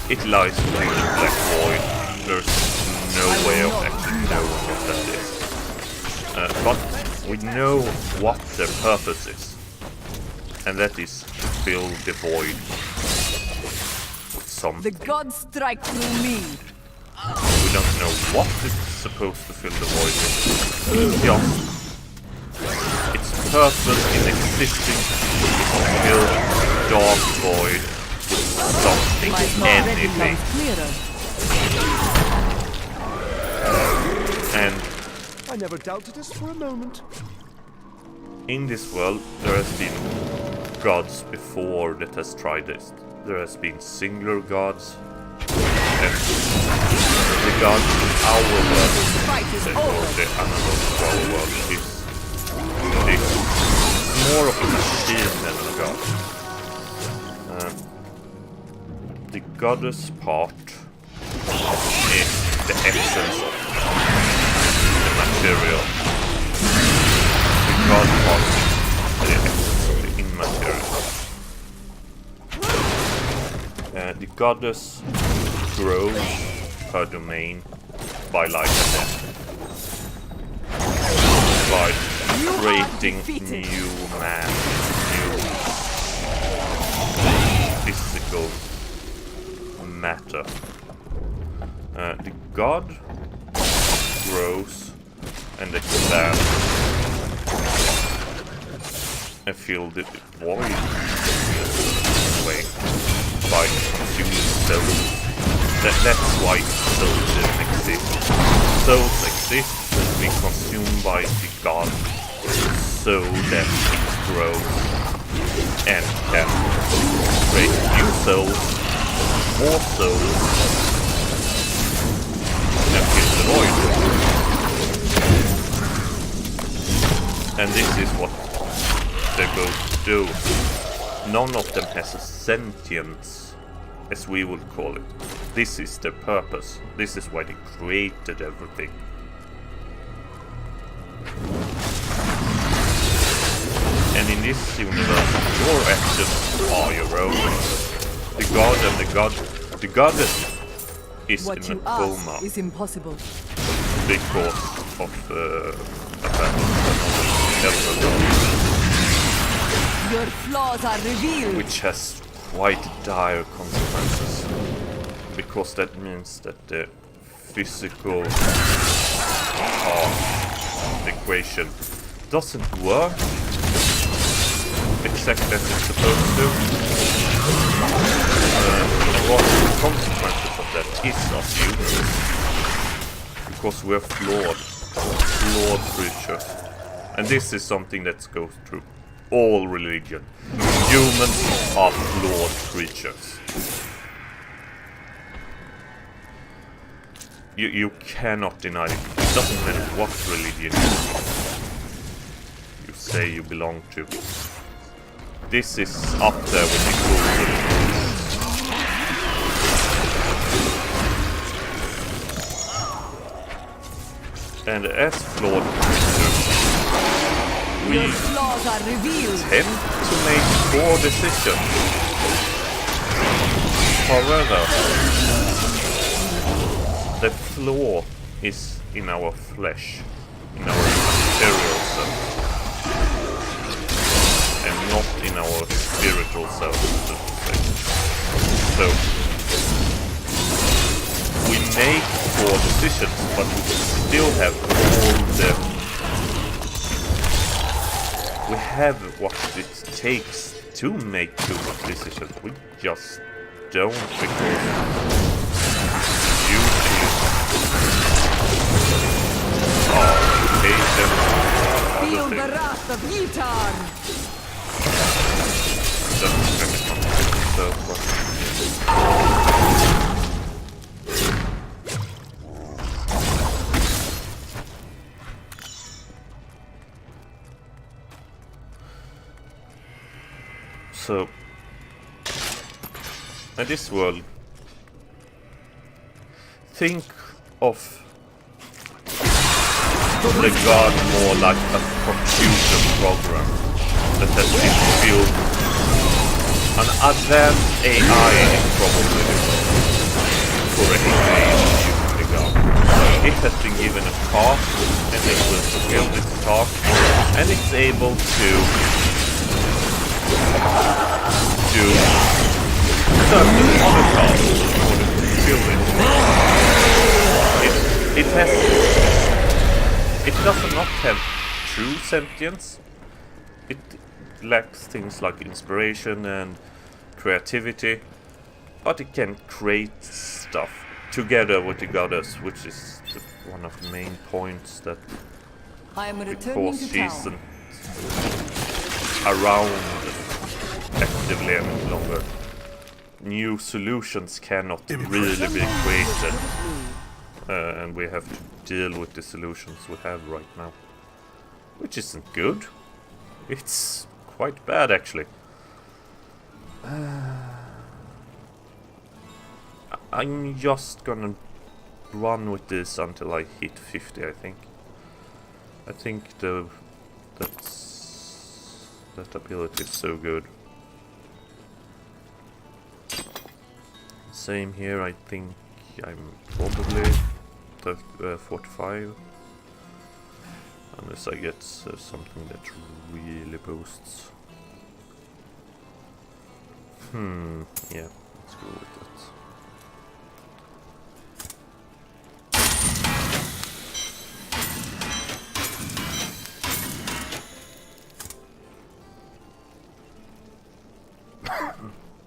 it lies within the black void. There's no way of actually knowing what that is. But we know what their purpose is. And that is to fill the void with something. The gods strike through me. We don't know what it's supposed to fill the void with. It's just its purpose in existing is to fill the dark void with something, anything. And I never doubted this for a moment. in this world, there has been gods before that has tried this. There has been singular gods, and the gods in our world, or the analog to our world, is more of a machine than a god. The goddess part is the essence of the material. The god part is the essence of the immaterial. The goddess grows her domain by life and death. By creating new man, new physical matter. The god grows and expands and fill the void away by consuming souls. That's why souls exist. Souls exist to be consumed by the god so that it grows and can create new souls, more souls, and fill the void. And this is what they both do. None of them has a sentience, as we would call it. This is their purpose. This is why they created everything. And in this universe, your actions are your own. The god and the goddess is What in you a coma ask is impossible. because of Your flaws are revealed. which has quite dire consequences, because that means that the physical part of the equation doesn't work exactly as it's supposed to. And what the consequences of that is of humans, because we're flawed creatures. And this is something that goes through all religion. Humans are flawed creatures. You cannot deny it. It doesn't matter what religion you say you belong to. This is up there with the cool religion. And as flawed creatures, we Your flaws are revealed. tend to make poor decisions. However, the flaw is in our flesh, in our material self. not in our spiritual self, so to say. So we make poor decisions, but we still have all the... We have what it takes to make good decisions. We just don't, because usually... Oh, okay, Feel the wrath of Yitar! Just kind of complicated, so, in this world, think of the god more like a computer program that has been built. An advanced AI is probably the correct way of using the god. It has been given a task, and it will fulfill this task, and it's able to do certain other tasks in order to fulfill it. It does not have true sentience. It lacks things like inspiration and creativity, but it can create stuff together with the goddess, which is one of the main points that I am we returning cause to town. season around actively any longer. New solutions cannot really be created, and we have to deal with the solutions we have right now, which isn't good. It's quite bad, actually. I'm just gonna run with this until I hit 50, I think. I think that ability is so good. Same here, I think I'm probably 45. Unless I get something that really boosts. Yeah, let's go with that.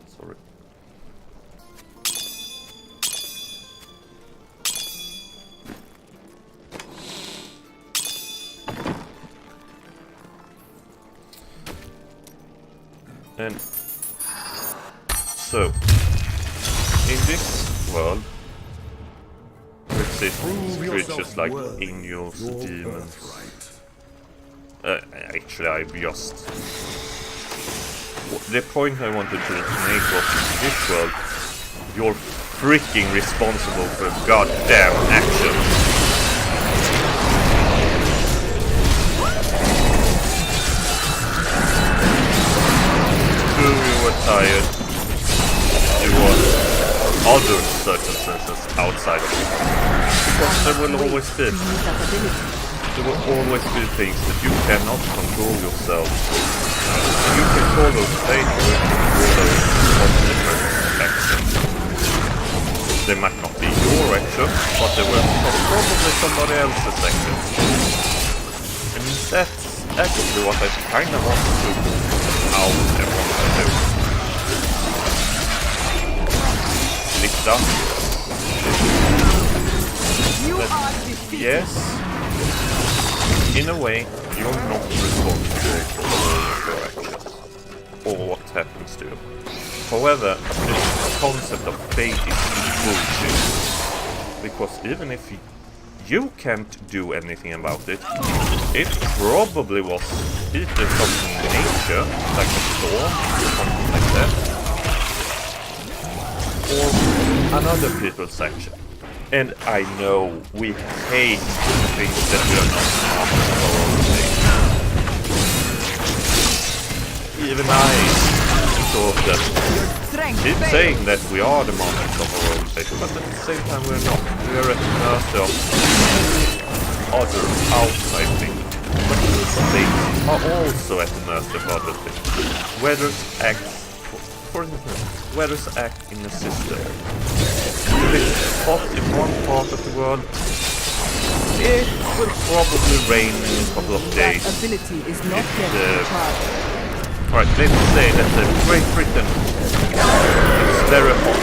Sorry. And so, in this world, exist creatures like angels, demons. Actually, I just... The point I wanted to make was, in this world, you're freaking responsible for goddamn actions. You were tired. There was other circumstances outside of it. Because there will always be. There will always be things that you cannot control yourself. You control those fate, you control those different actions. They might not be your action, but they were probably somebody else's action. And that's actually what I kind of want to do out and want to do. Lift up. Yes. In a way, you're not responsible for your actions or what happens to you. However, this concept of fate is bullshit. Because even if you can't do anything about it, it probably was either something in nature, like a storm or something like that, or another people's action. And I know we hate things that we are not masters of our own fate. Even I thought that keep saying that we are the masters of our own fate, but at the same time we're not. We are at the mercy of other outside things. But these things are also at the mercy of other things. For instance, weathers act in a system. If it's hot in one part of the world, it will probably rain in a couple of days. That ability is not yet charged. Alright, let's say that Great Britain is very hot.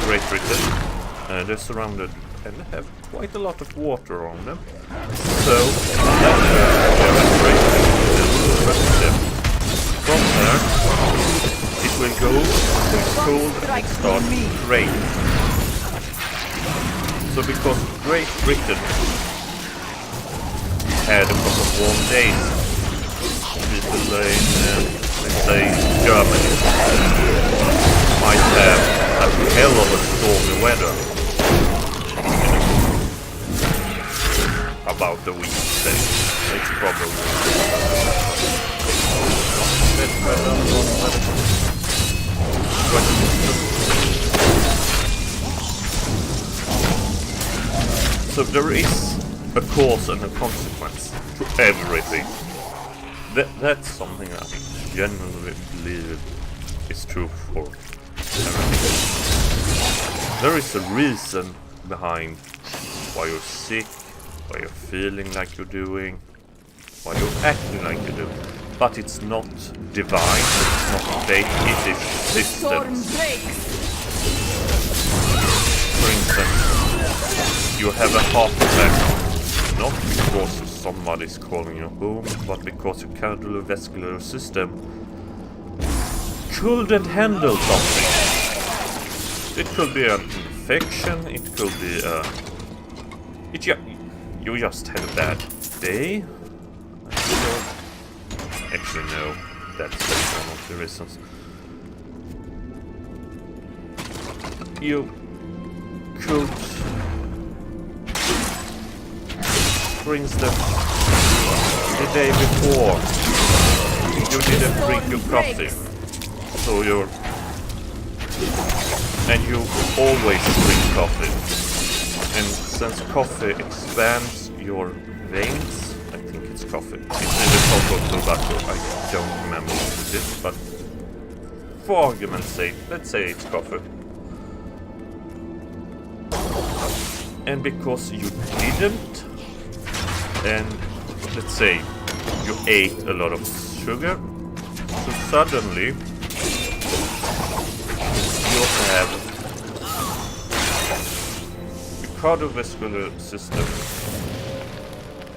Great Britain. They're surrounded and have quite a lot of water on them. So, from there, it will go to cold and start to rain. So because Great Britain had a couple of warm days, people in, let's say, Germany might have a hell of a stormy weather about a week, say. It's probably so there is a cause and a consequence to everything. That's something I genuinely believe is true for everything. There is a reason behind why you're sick, why you're feeling like you're doing, why you're acting like you do. But it's not divine, it's not fate, it is systems. For instance, you have a heart attack, not because somebody's calling you home, but because your cardiovascular system couldn't handle something. It could be an infection, it could be you just had a bad day. Actually, no, that's one of the reasons. You could, for instance, the day before you didn't drink your coffee, so and you always drink coffee, and since coffee expands your veins, I think it's coffee. It's either cocoa or tobacco, I don't remember what it is, but for argument's sake, let's say it's coffee. And because you didn't, and let's say you ate a lot of sugar, so suddenly you have your cardiovascular system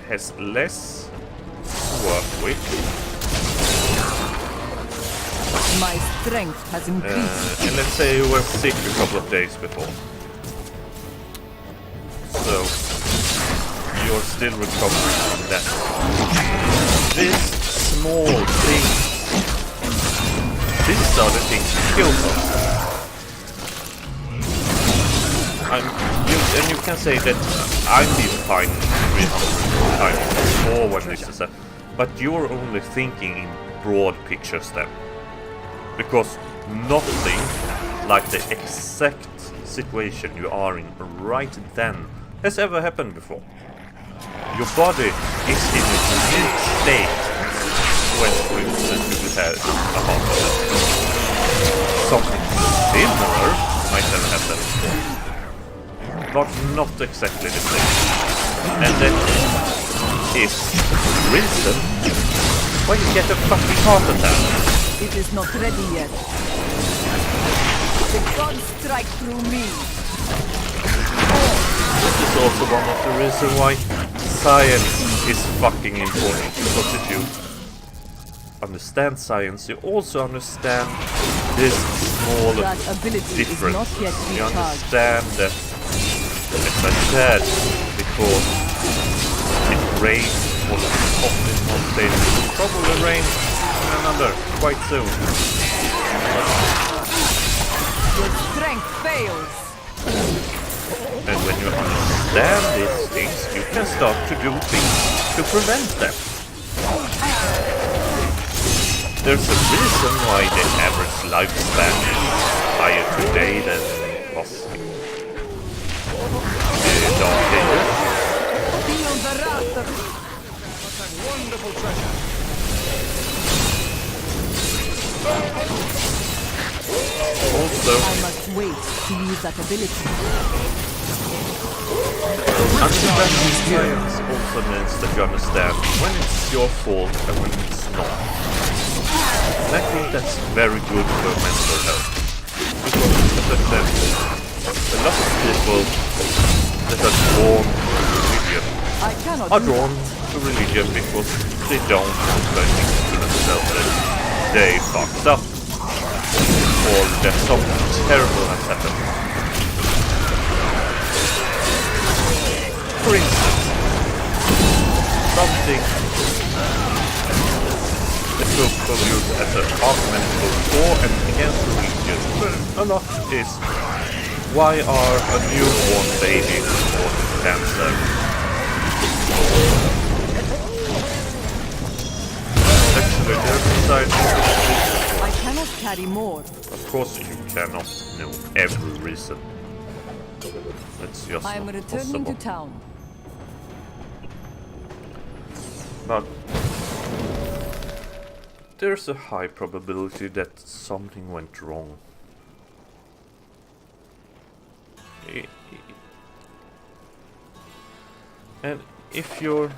has less to work with. My strength has increased. And let's say you were sick a couple of days before. So you're still recovering from that. This small thing, these are the things that kill us. And you can say that I'm being fine 300 times more when this is but you're only thinking in broad pictures then. Because nothing like the exact situation you are in right then has ever happened before. Your body is in a unique state when, for instance, you have a heart attack. Something similar might have happened before, but not exactly the same. And that is the reason why you get a fucking heart attack. It is not ready yet. The gods strike through me. This is also one of the reasons why science is fucking important. Because if you understand science, you also understand this small difference. You understand that, as I said, because it rains or hot in one place, it will probably rain in another quite soon. Your strength fails. And when you understand these things, you can start to do things to prevent them. There's a reason why the average lifespan is higher today than it was in the dark ages. Feel the wrath of wonderful treasure. Also, I must wait to use that ability. understanding science also means that you understand when it's your fault and when it's not. And I think that's very good for mental health. Because, as I said, a lot of people that are drawn to religion I cannot are do drawn that. to religion because they don't want to admit to themselves that they fucked up or that something terrible has happened. For instance, something that people use as an argument for and against religion a lot is, why are a newborn baby born with cancer? Actually, there's a scientific reason. I cannot carry more. Of course you cannot know every reason. That's just I am not returning possible. to town. But there's a high probability that something went wrong. And if you're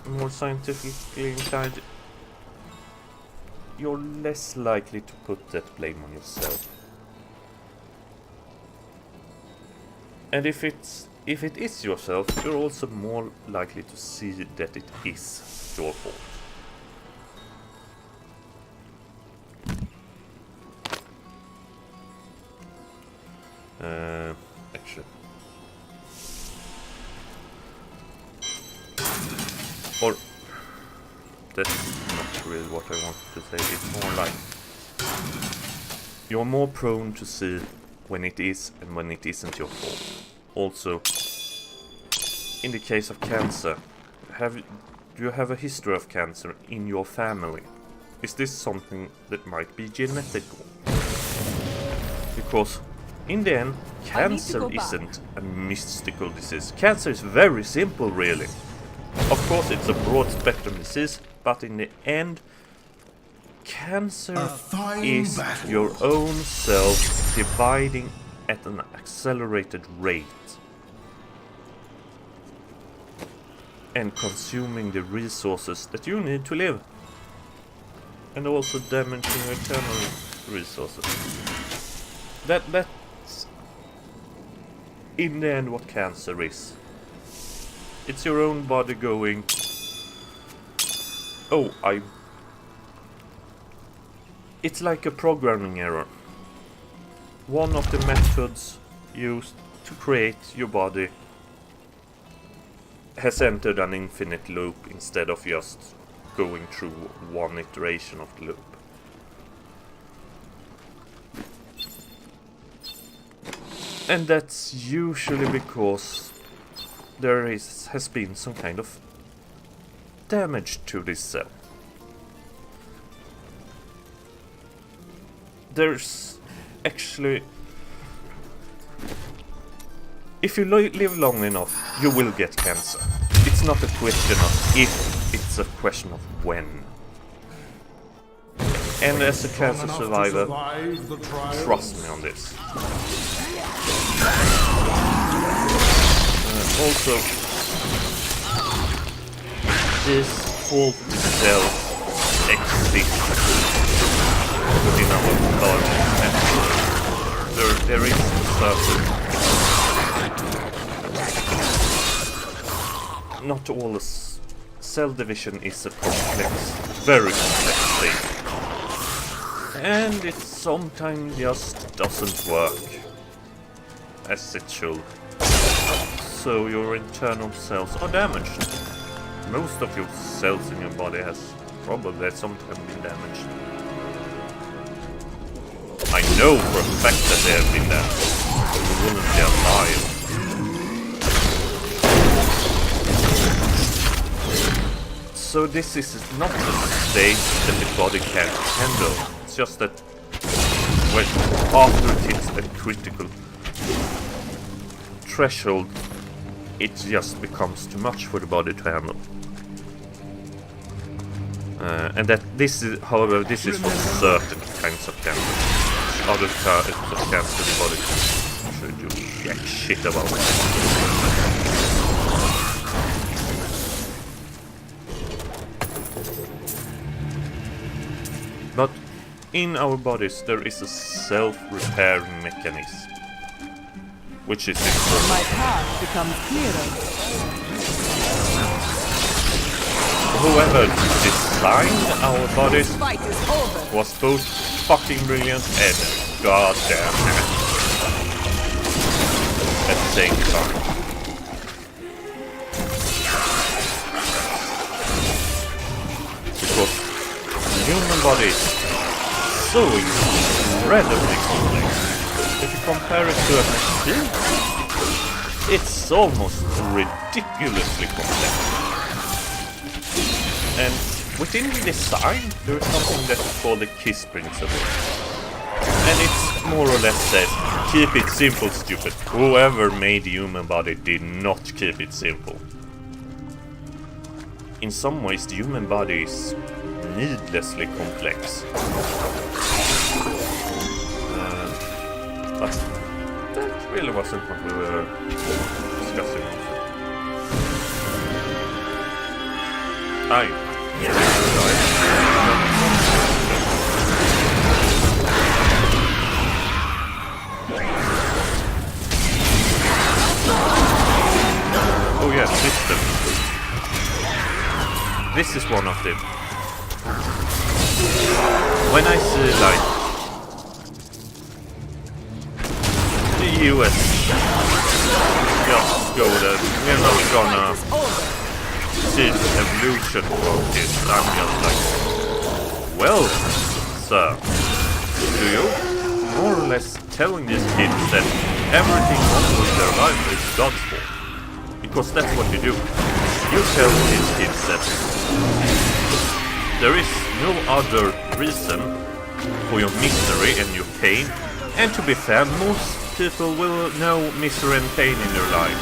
more scientifically inclined, you're less likely to put that blame on yourself. And if it is yourself, you're also more likely to see that it is your fault. Actually. Or that's not really what I wanted to say. It's more like you're more prone to see when it is and when it isn't your fault. Also, in the case of cancer, do you have a history of cancer in your family? Is this something that might be genetical? Because in the end, cancer isn't a mystical disease. Cancer is very simple, really. Of course, it's a broad spectrum disease, but in the end, cancer is your own self dividing at an accelerated rate and consuming the resources that you need to live, and also damaging your eternal resources. That's in the end what cancer is. It's your own body going, oh, it's like a programming error. One of the methods used to create your body has entered an infinite loop instead of just going through one iteration of the loop. And that's usually because there has been some kind of damage to this cell. There's actually... If you live long enough, you will get cancer. It's not a question of if, it's a question of when. And as a cancer survivor, trust me on this. Also, this fault itself exists within our body, and there is a certain... Not all cell division is a complex, very complex thing. And it sometimes just doesn't work as it should. So your internal cells are damaged. Most of your cells in your body has probably at some time been damaged. I know for a fact that they have been damaged. You wouldn't be alive. So this is not a state that the body can't handle. It's just that when after it hits a critical threshold, it just becomes too much for the body to handle. And that this is, however, this is for certain kinds of cancer. Other types of cancer the body should do jack shit about. But in our bodies there is a self-repairing mechanism, which is important. My path becomes clearer. Whoever designed our bodies Fight is over. was both fucking brilliant and goddamn happy at the same time. Because the human body is so incredibly complex. If you compare it to a machine, it's almost ridiculously complex. And within the design, there is something that is called the KISS principle. And it's more or less says, keep it simple, stupid. Whoever made the human body did not keep it simple. In some ways, the human body is needlessly complex. But that really wasn't what we were discussing. Oh yeah, system. This is one of them. When I see like the US just go that we're not gonna see the evolution of this, I'm just like, well, sir, do you more or less telling these kids that everything wrong with their life is God's fault? Because that's what you do. You tell these kids that there is no other reason for your misery and your pain, and to be fair, most people will know misery and pain in their life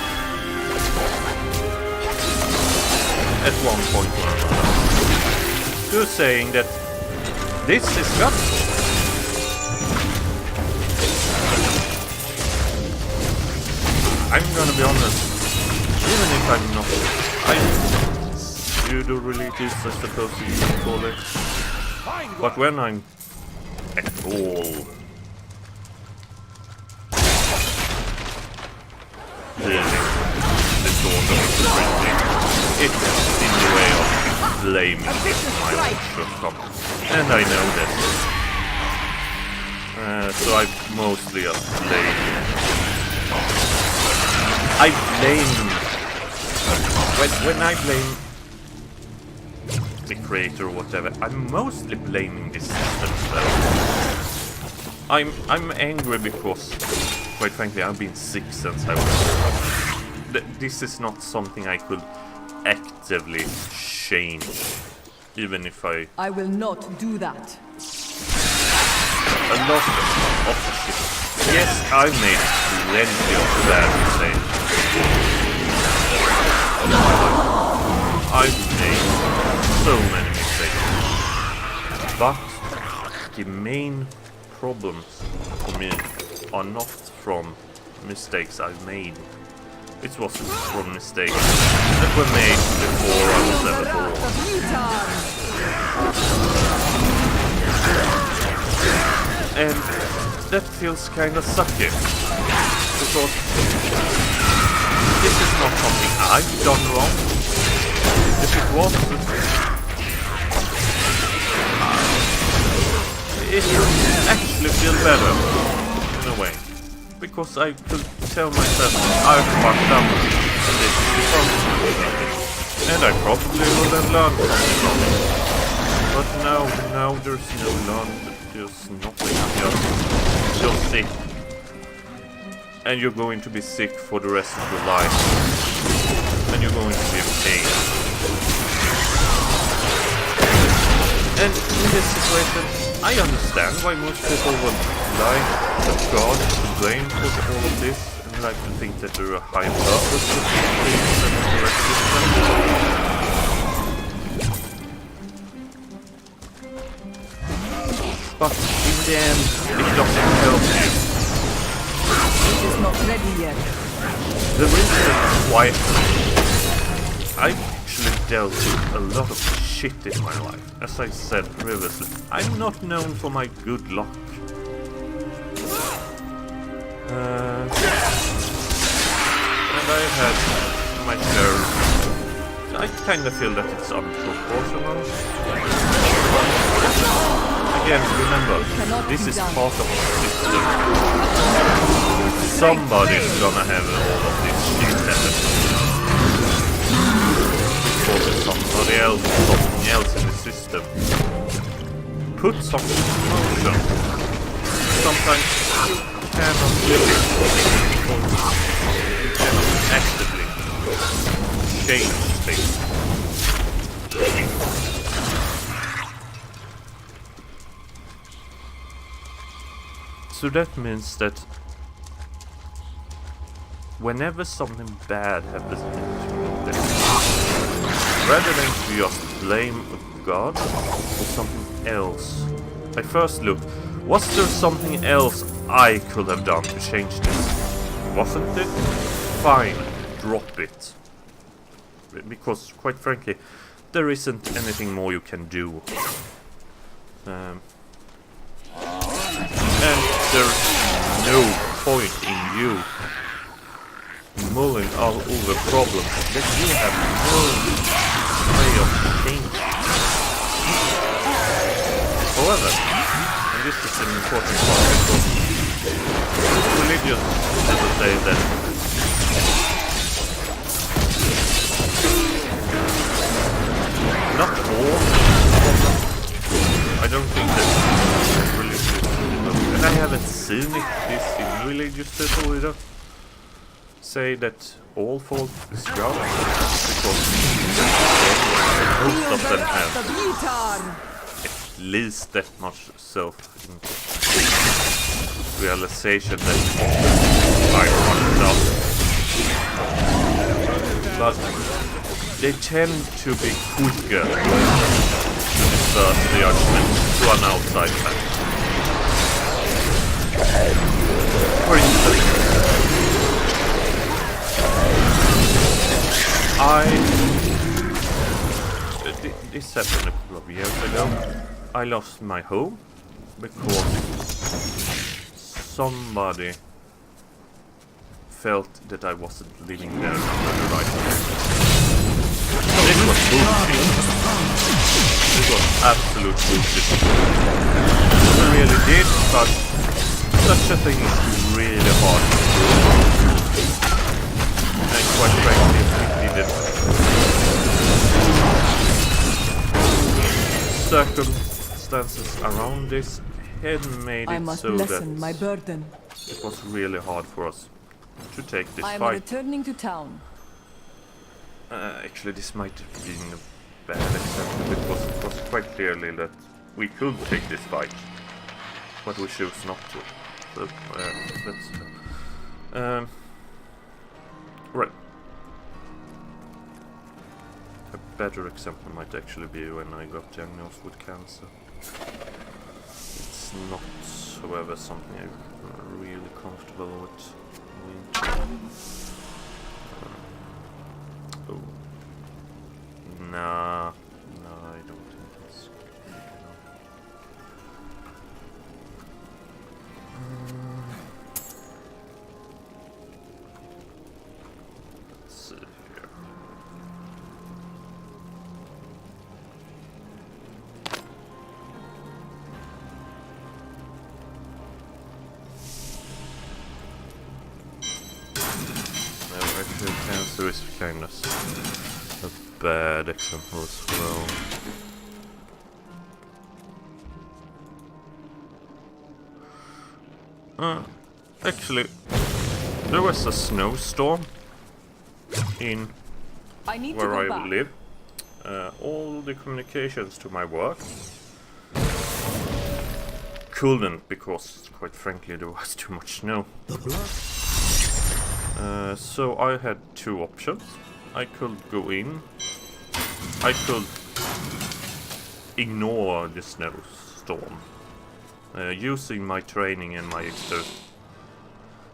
at one point or another. You're saying that this is God's fault. I'm gonna be honest, even if I'm not, I'm pseudo-religious, I suppose you could call it. But when I'm at all dealing with this sort of printing, it's in the way of blaming my own shortcomings. And I know that. So I mostly just blame. I blame. When I blame the creator or whatever, I'm mostly blaming the system itself. I'm angry because, quite frankly, I've been sick since I was born. This is not something I could actively change, even if I will not do that. a lot of shit. Yes, I made plenty of bad mistakes. I've made so many mistakes. But the main problems for me are not from mistakes I've made. It was from mistakes that were made before I was ever born. And that feels kind of sucky, because this is not something I've done wrong. If it was, it would actually feel better, in a way, because I could tell myself I've fucked up and this is the problem. And I probably would have learned something from it. But now there's no learning. Just nothing, just sick. And you're going to be sick for the rest of your life. And you're going to be in pain. And in this situation, I understand why most people would like God to blame for all of this, and like to think that there are high purpose to things and the rest of them. But in the end, it doesn't help you. It is not ready yet. The reason why I actually dealt with a lot of shit in my life, as I said previously, I'm not known for my good luck. And I had my share. I kind of feel that it's unproportional. Again, remember, this is part of the system. Somebody's gonna have all of this shit happen. Because somebody else, something else in the system. Put something in motion. Sometimes you cannot do it because you cannot actively change things. So that means that whenever something bad happens in this, rather than to just blame God or something else, I first looked, was there something else I could have done to change this? Wasn't it? Fine, drop it. Because, quite frankly, there isn't anything more you can do. And there's no point in you mulling all over problems that you have no way of changing. However, and this is an important part because religion people say that not all problems. I don't think that religious people, and I haven't seen this in religious people either, say that all fault is God, because most of them have at least that much self-realization that I don't. But they tend to be quicker to disperse the judgment to an outside factor. For instance, this happened a couple of years ago. I lost my home because somebody felt that I wasn't living there for the right way. This was bullshit. This was absolute bullshit. I really did, but such a thing is really hard to do. And quite frankly, it didn't. Circumstances around this had made I it must so lessen that my burden. it was really hard for us to take this I am fight. returning to town. Actually, this might have been a bad example because it was quite clearly that we could take this fight, but we chose not to. So, right. A better example might actually be when I got diagnosed with cancer. It's not, however, something I'm really comfortable with. Oh. Nah, I don't think it's good enough. Let's see here. Actually, cancer is kind of a bad example as well. Actually, there was a snowstorm in where I live. All the communications to my work couldn't because, quite frankly, there was too much snow. So I had two options. I could go in. I could ignore the snowstorm using my training and my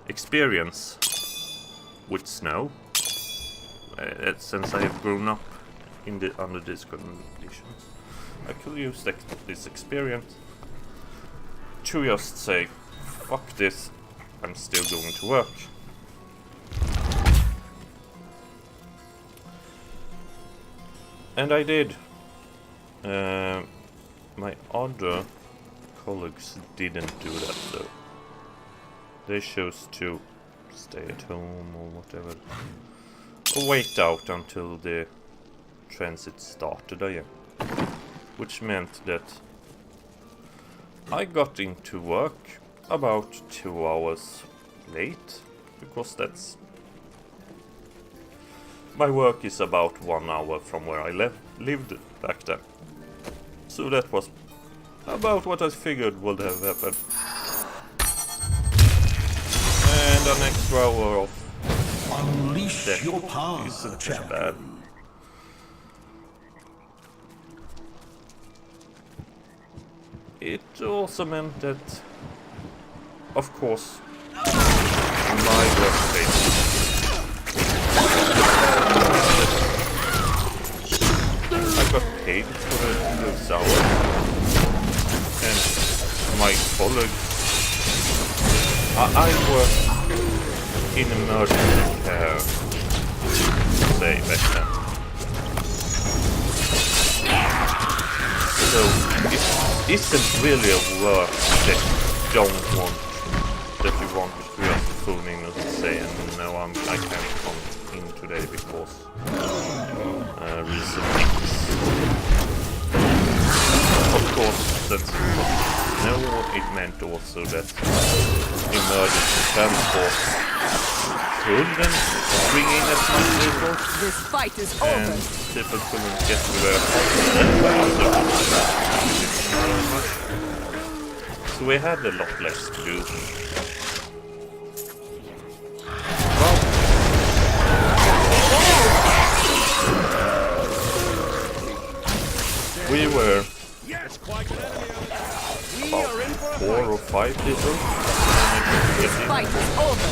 experience with snow, since I have grown up under these conditions, I could use this experience to just say, fuck this, I'm still going to work. And I did. My other colleagues didn't do that though. They chose to stay at home or whatever. Or wait out until the transit started again. Which meant that I got into work about 2 hours late, because that's... My work is about 1 hour from where I lived back then. So that was about what I figured would have happened. And an extra hour of Unleash your death power, isn't that champion. bad. It also meant that, of course, my workspace. I got paid for those hours, and my colleagues. I work in emergency care, say back then. So it isn't really a work that you want to just phone in and say, no, I can't come in today because reason X. Of course, that's no. It meant also that emergency transport couldn't bring in as much people. This fight is And over. people couldn't get to their homes. So we had a lot less to do. We were Yes, quite an enemy. We about are in for a 4 or 5 people. This fight is over.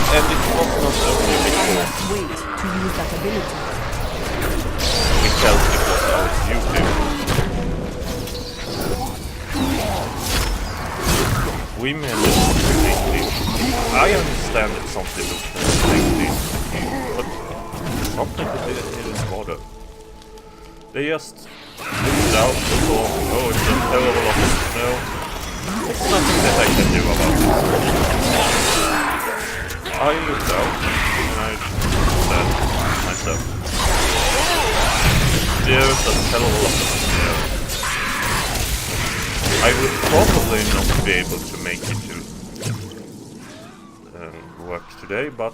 And it was not only because Wait to use that ability. we felt it was our duty. We managed to make this. I understand that some people can make this, but some people didn't bother. They just looked out and thought, oh, it's a hell of a lot of snow. There's nothing that I can do about it. I looked out and I said to myself, there's a hell of a lot of snow. I will probably not be able to make it to work today, but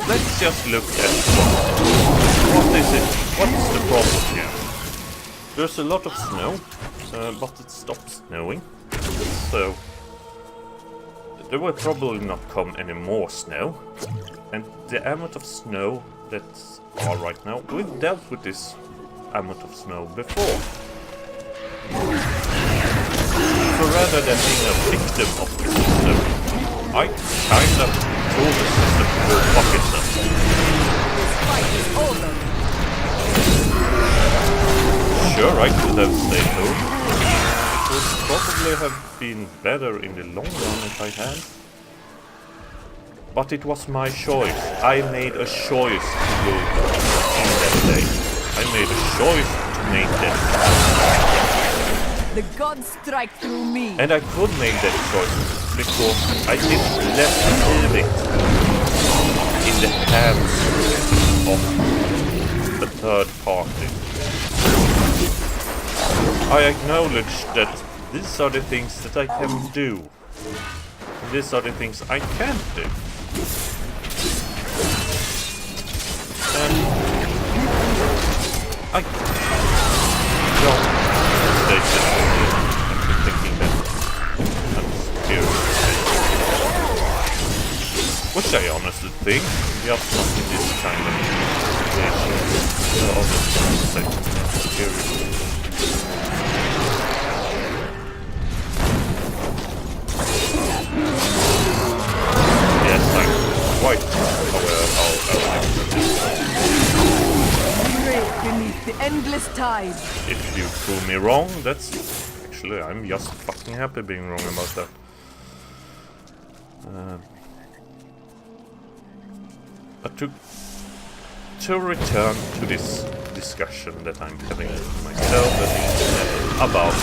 let's just look at what is it? What's the problem here? There's a lot of snow, but it stopped snowing, so there will probably not come any more snow. And the amount of snow that's right now, we've dealt with this amount of snow before. So rather than being a victim of the system, I kind of told the system to go fuck itself. This fight is over. Sure, I could have stayed home. It would probably have been better in the long run if I had. But it was my choice. I made a choice to go in that day. I made a choice to make that. The gods strike through me. And I could make that choice because I didn't leave it in the hands of the third party. I acknowledge that these are the things that I can do. And these are the things I can't do. And I don't I'm thinking that I'm superior. Which I honestly think, just not in this kind of situation. Yes, I'm quite aware how Great beneath the endless tide. if you prove me wrong, that's actually I'm just fucking happy being wrong about that. But to return to this discussion that I'm having with myself and the internet about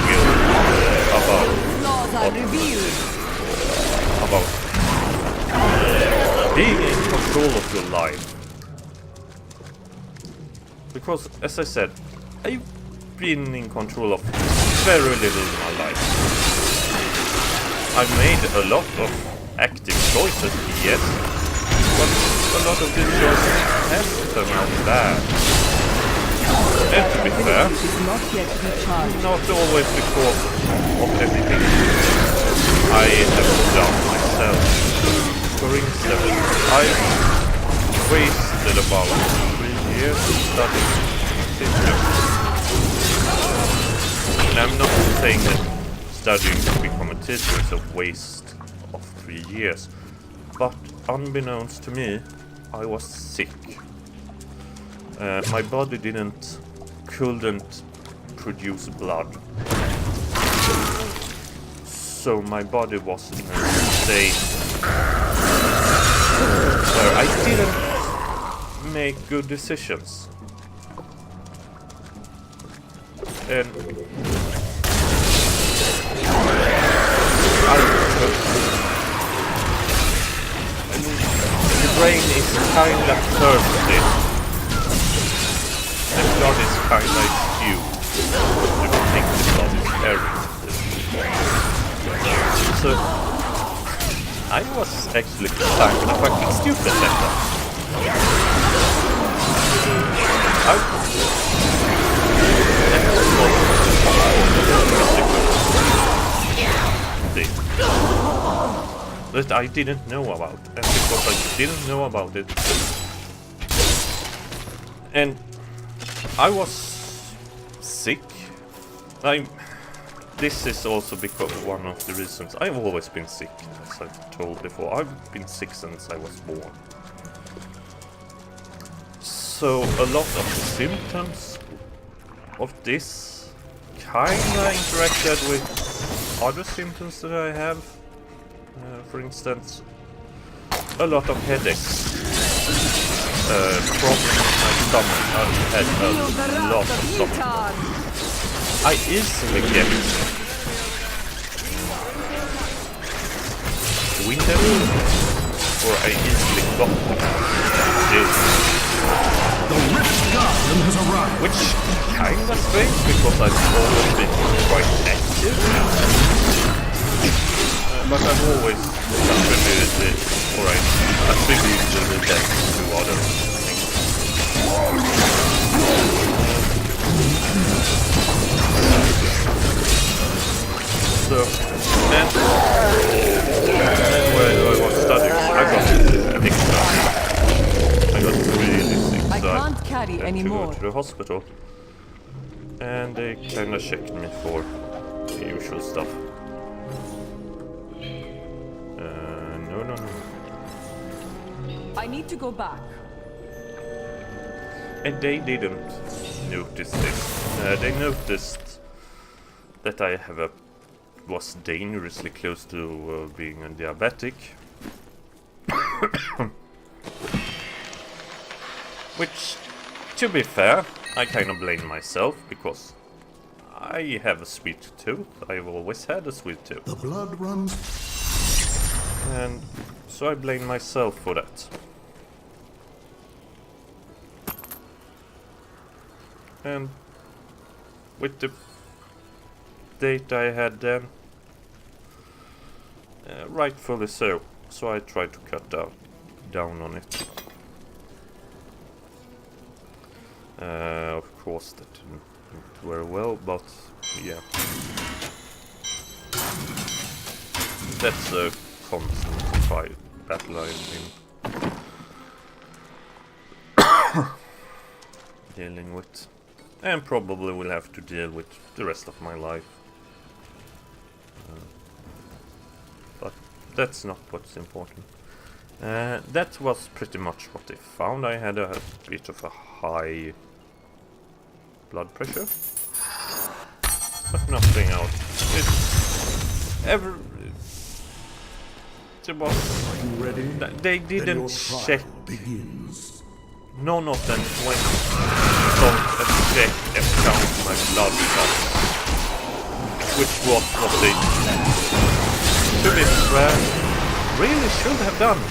guilt, Flaws are revealed. about being in control of your life. Because, as I said, I've been in control of very little in my life. I've made a lot of active choices, yes, but a lot of these choices have turned out bad. And to be fair, Is not yet recharged. not always because of anything I have done myself. For instance, I wasted about 3 years studying systems. And I'm not saying that studying to become a teacher is a waste of 3 years, but unbeknownst to me, I was sick. My body couldn't produce blood. So my body was in a state where I didn't make good decisions. And the brain is kinda thirsty. The blood is kinda skewed. You think the blood is carried. So I was actually kinda fucking stupid like that. That I didn't know about, and because I didn't know about it, and I was sick. This is also because one of the reasons I've always been sick, as I've told before. I've been sick since I was born. So a lot of the symptoms of this kinda interacted with other symptoms that I have. For instance, a lot of headaches, problems with my stomach. I've had a lot of stomach. I easily get winter, or I easily got this. The Rift Guardian has arrived. Which kinda strange because I've always been quite active. But I've always attributed it, or I attributed it to other things. So, and when I was studying, I got extra. I got really sick, I so can't carry had anymore. to go to the hospital. And they kinda checked me for the usual stuff. No. I need to go back. And they didn't notice this. They noticed that I was dangerously close to being a diabetic. Which, to be fair, I kind of blame myself because I have a sweet tooth. I've always had a sweet tooth. The blood runs. And so I blame myself for that. And with the data I had then, rightfully so. So I tried to cut down on it. Of course that didn't work very well, but yeah. That's a constant fight battle I've been dealing with. and probably will have to deal with the rest of my life. But that's not what's important. That was pretty much what they found. I had a bit of a high blood pressure, but nothing else. They didn't check. None of them went and check and count my blood cuts, which was what they, to be fair, really should have done.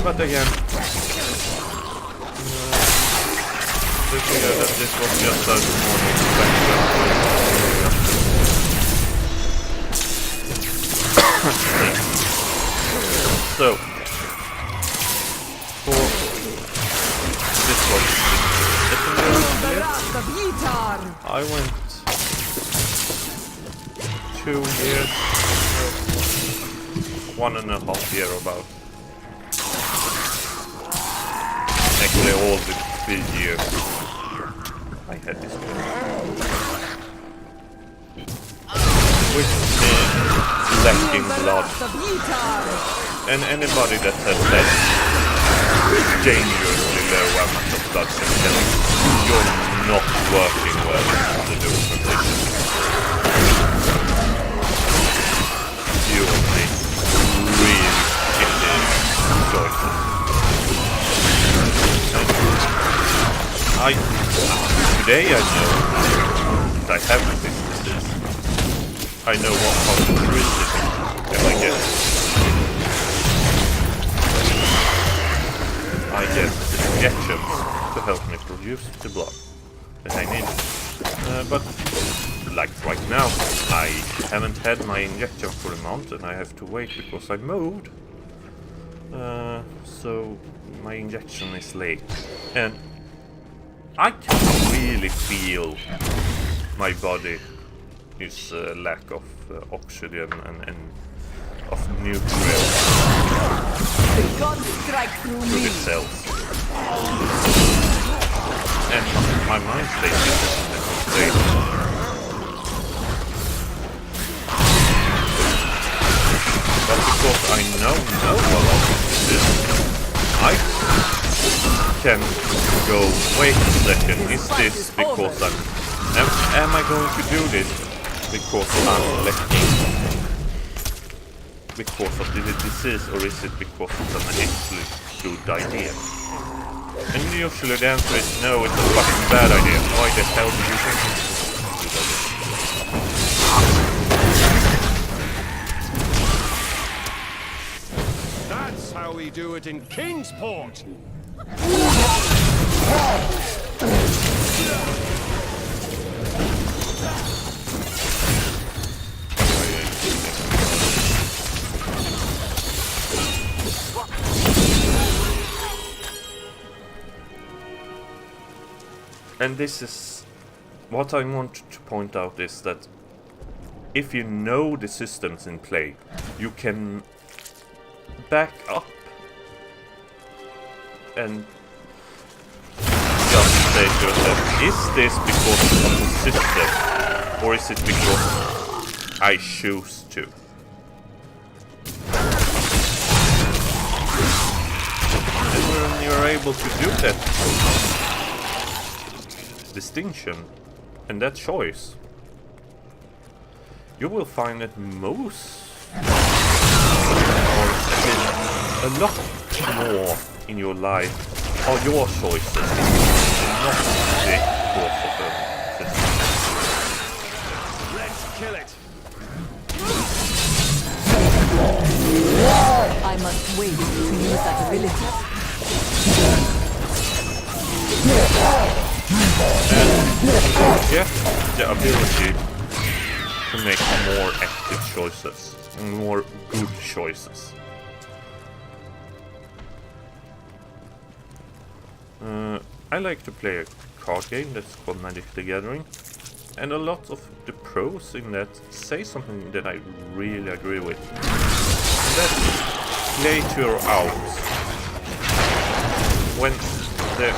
But again, this was just a morning infection. So, for this was I went 2 years, 1.5 years about. Actually all the 3 years I had this one. Which is lacking blood. And anybody that has less dangerously low amount of blood cells, you're not working well in the new condition. You will make really shitty choices. Today I know that I have this disease. I know how to treat it if I get it. I get injections to help me produce the blood that I need. But like right now, I haven't had my injection for a month and I have to wait because I moved. So my injection is late. And I can really feel my body is lack of oxygen and of nutrients The gods strike through to me. the cells. And my mind state is in a state. But because I know a lot of this, I can go, wait a second, is this because am I going to do this because I'm lacking, because of the disease, or is it because it's an actually good idea? And usually the answer is no, it's a fucking bad idea. Why the hell do you think it's a good idea? That's how we do it in Kingsport. And this is what I want to point out, is that if you know the systems in play, you can back up and just say to yourself, is this because of the system, or is it because I choose to? And when you're able to do that distinction and that choice, you will find that most, or at least a lot more in your life, are your choices, and not the course of the system. Let's kill it. I must wait to use that ability. And get the ability to make more active choices, more good choices. I like to play a card game that's called Magic the Gathering, and a lot of the pros in that say something that I really agree with. And that's play to your out. When the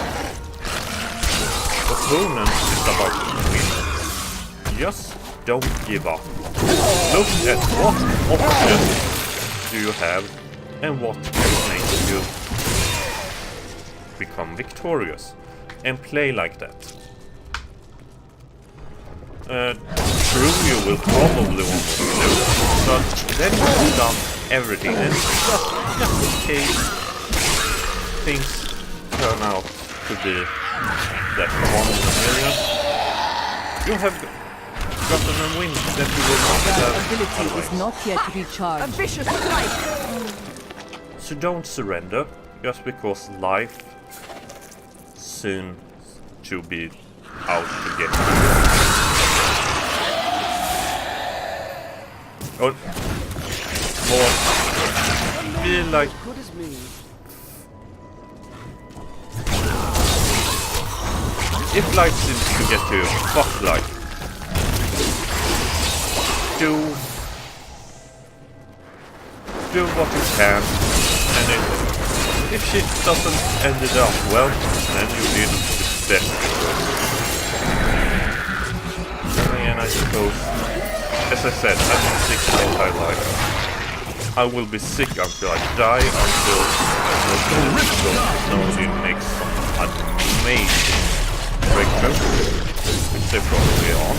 opponent is about to win, just don't give up. Look at what options do you have and what can make you become victorious, and play like that. True, you will probably want to lose, but then you've done everything, and just in case things turn out to be that 1 in a million, you have gotten a win that you will not That have ability otherwise. is not yet recharged. A vicious strike! So don't surrender, just because life soon to be out to get you. Or more, be like Good as me. if life seems to get you, fuck life. Do what you can, and if shit doesn't end it up well, then you did the best. And again, I suppose, as I said, I've been sick my entire life. I will be sick until I die, until nobody makes some amazing breakthrough, which they probably are.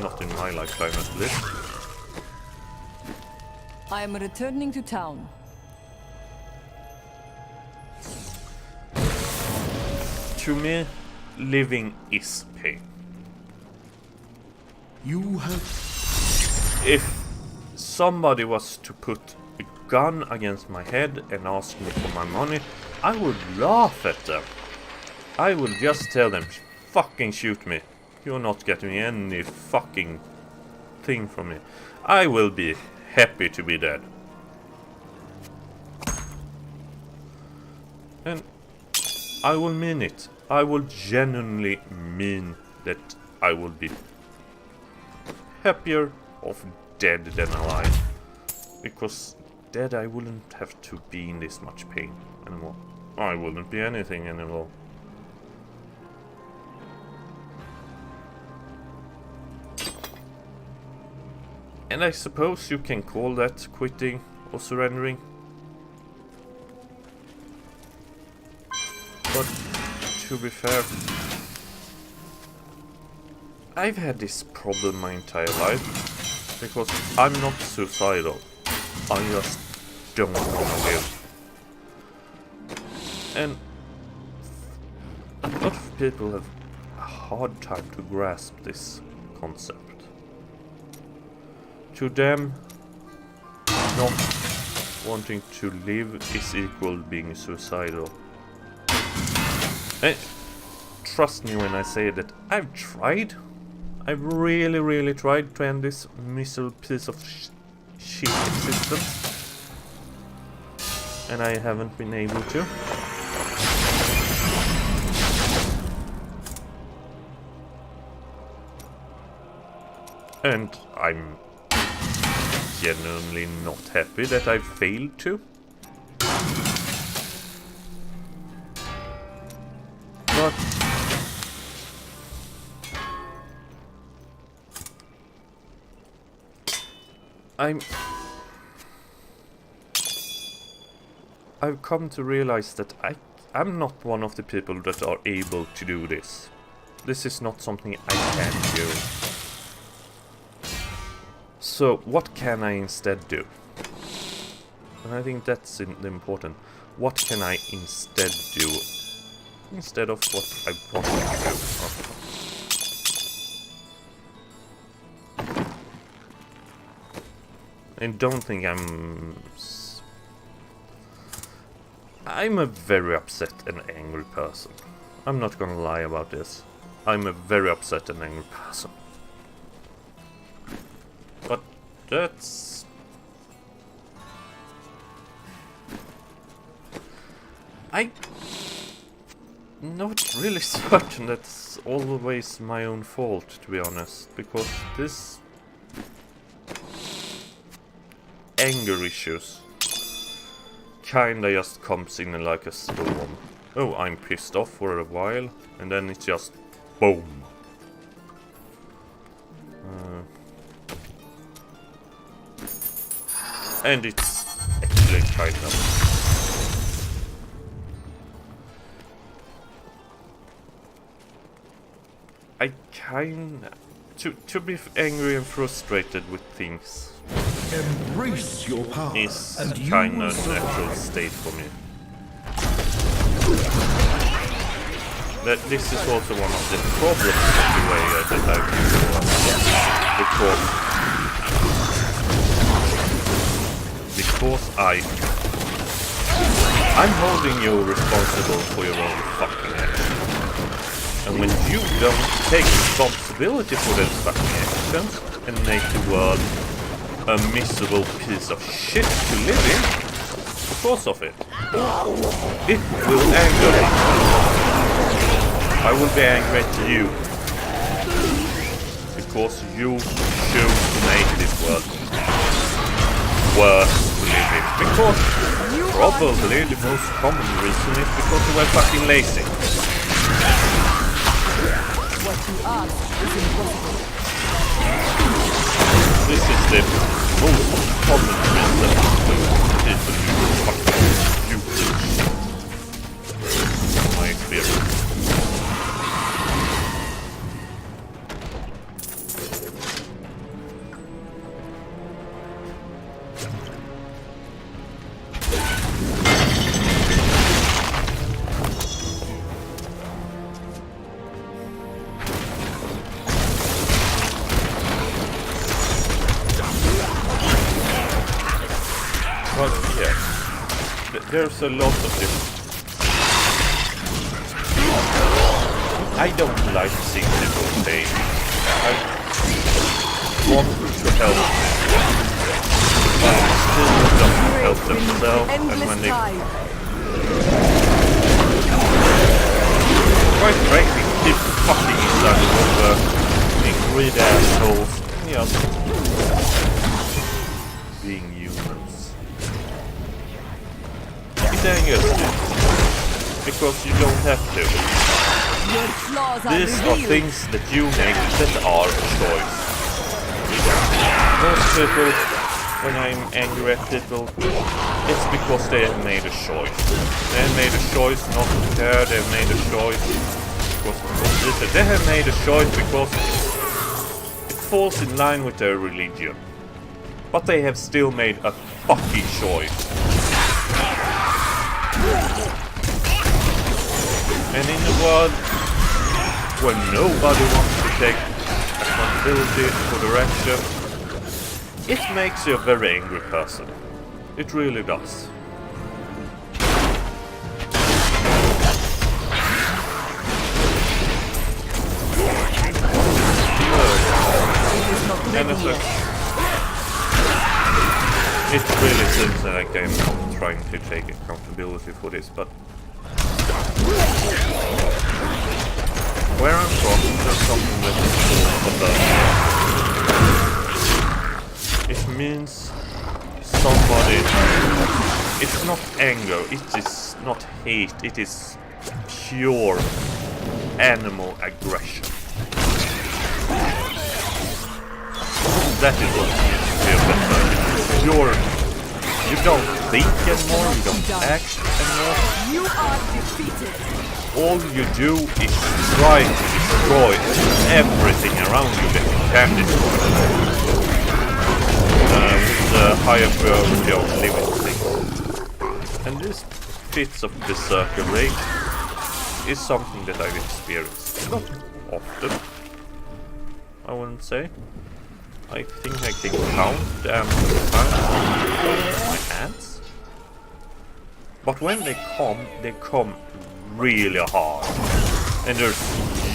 Not in my lifetime at least. I am returning to town. To me, living is pain. You have If somebody was to put a gun against my head and ask me for my money, I would laugh at them. I would just tell them, fucking shoot me. You're not getting any fucking thing from me. I will be happy to be dead. And I will mean it. I will genuinely mean that I will be happier of dead than alive. Because dead I wouldn't have to be in this much pain anymore. I wouldn't be anything anymore. And I suppose you can call that quitting or surrendering. But to be fair, I've had this problem my entire life because I'm not suicidal. I just don't want to live. And a lot of people have a hard time to grasp this concept. To them, not wanting to live is equal being suicidal. And trust me when I say that I've tried. I've really tried to end this miserable piece of shit existence. And I haven't been able to. And I'm genuinely not happy that I failed to. But I've come to realize that I'm not one of the people that are able to do this. This is not something I can do. So what can I instead do? And I think that's important. What can I instead do? Instead of what I want to do. And don't think I'm a very upset and angry person. I'm not gonna lie about this. I'm a very upset and angry person. But that's... I'm not really certain that's always my own fault, to be honest, because this anger issues kinda just comes in like a storm. Oh, I'm pissed off for a while, and then it's just boom. And it's actually kind of... I kinda... To be angry and frustrated with things Embrace your power, is and you kinda will a survive. natural state for me. This is also one of the problems of the way that I because I'm holding you responsible for your own fucking actions. And when you don't take responsibility for those fucking actions and make the world a miserable piece of shit to live in because of it, it will anger me. I will be angry at you because you chose to make this world worse to live in. Because probably the most common reason is because you were fucking lazy. What you ask is impossible. This is the most common reason people do fucking stupid shit. From my experience. But yeah, there's a lot of this. I don't like seeing people pain. I want to help them. But still don't help themselves, and when they quite frankly keep fucking inside over being greedy assholes, just being humans. It angers me, because you don't have to. Your flaws are These are revealed. things that you make that are a choice. Most people, when I'm angry at people, it's because they have made a choice. They have made a choice not to care, they have made a choice because they have made a choice because it falls in line with their religion. But they have still made a fucking choice. And in a world where nobody wants to take accountability for their action, it makes you a very angry person. It really does. And it really seems like I'm not trying to take accountability for this, but where I'm from, there's something that is called a... It means somebody... It's not anger, it is not hate, it is pure animal aggression. That is what makes you feel better. You don't think anymore, you don't act anymore. You are defeated. All you do is try to destroy everything around you that you can destroy. With the higher priority of living things. And this fits of berserker rage is something that I've experienced. Not often, I wouldn't say. I think I can count the amount of times with my hands. But when they come really hard. And there's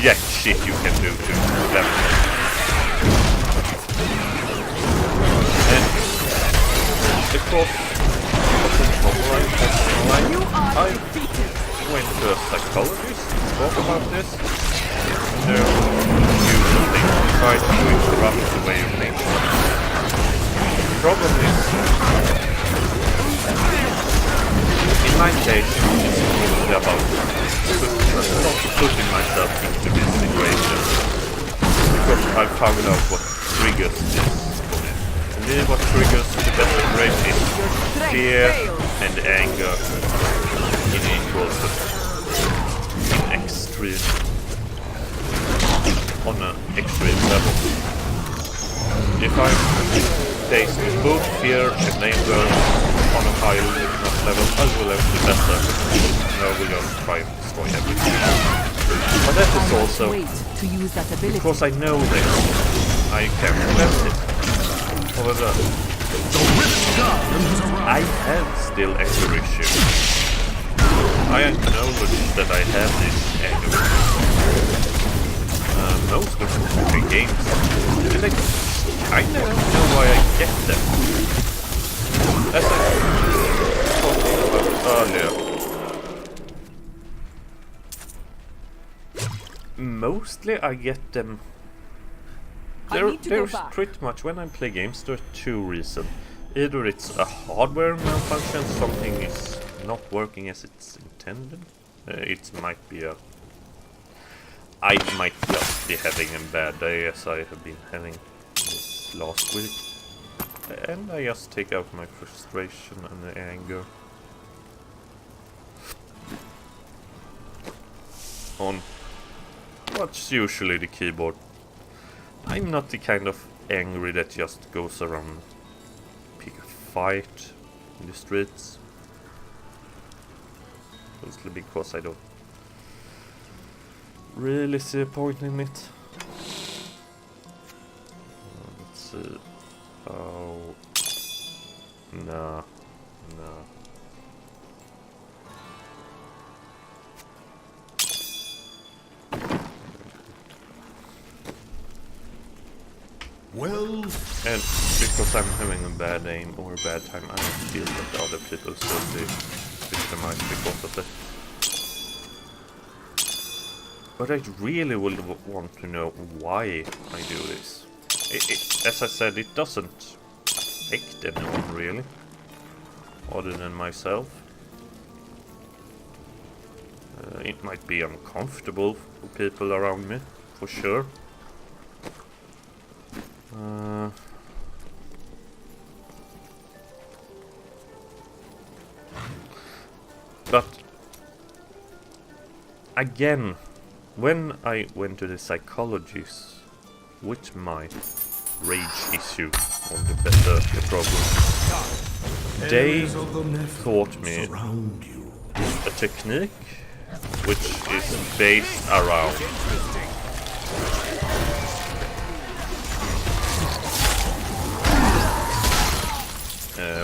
yet shit you can do to them. And because I went to a psychologist to talk about this. And usually try to interrupt the way you think. The problem is my case, it's mostly about not putting myself into this situation. Because I found out what triggers this for me. For me, what triggers the best rate is fear and anger in equal in extreme, on an extreme level. If I'm faced with both fear and anger on a high enough level, I will have the better. And I will just try and destroy everything. But that is also to use that ability. because I know this, I can prevent it. However, I have still anger issues. I acknowledge that I have this anger issues. Most of the games, and I don't know why I get them. As I talked about earlier, mostly I get them. There's pretty much, when I play games, there are two reasons. Either it's a hardware malfunction, something is not working as it's intended. It might be a... I might just be having a bad day, as I have been having this last week. And I just take out my frustration and the anger on what's usually the keyboard. I'm not the kind of angry that just goes around pick a fight in the streets. Mostly because I don't really see a point in it. Let's see. Oh. Nah. Well, and because I'm having a bad aim or a bad time, I don't feel that other people should be victimized because of it. But I really would want to know why I do this. As I said, it doesn't affect anyone really, other than myself. It might be uncomfortable for people around me, for sure. But again, when I went to the psychologist with my rage issue on the problem, they taught me a technique which is based around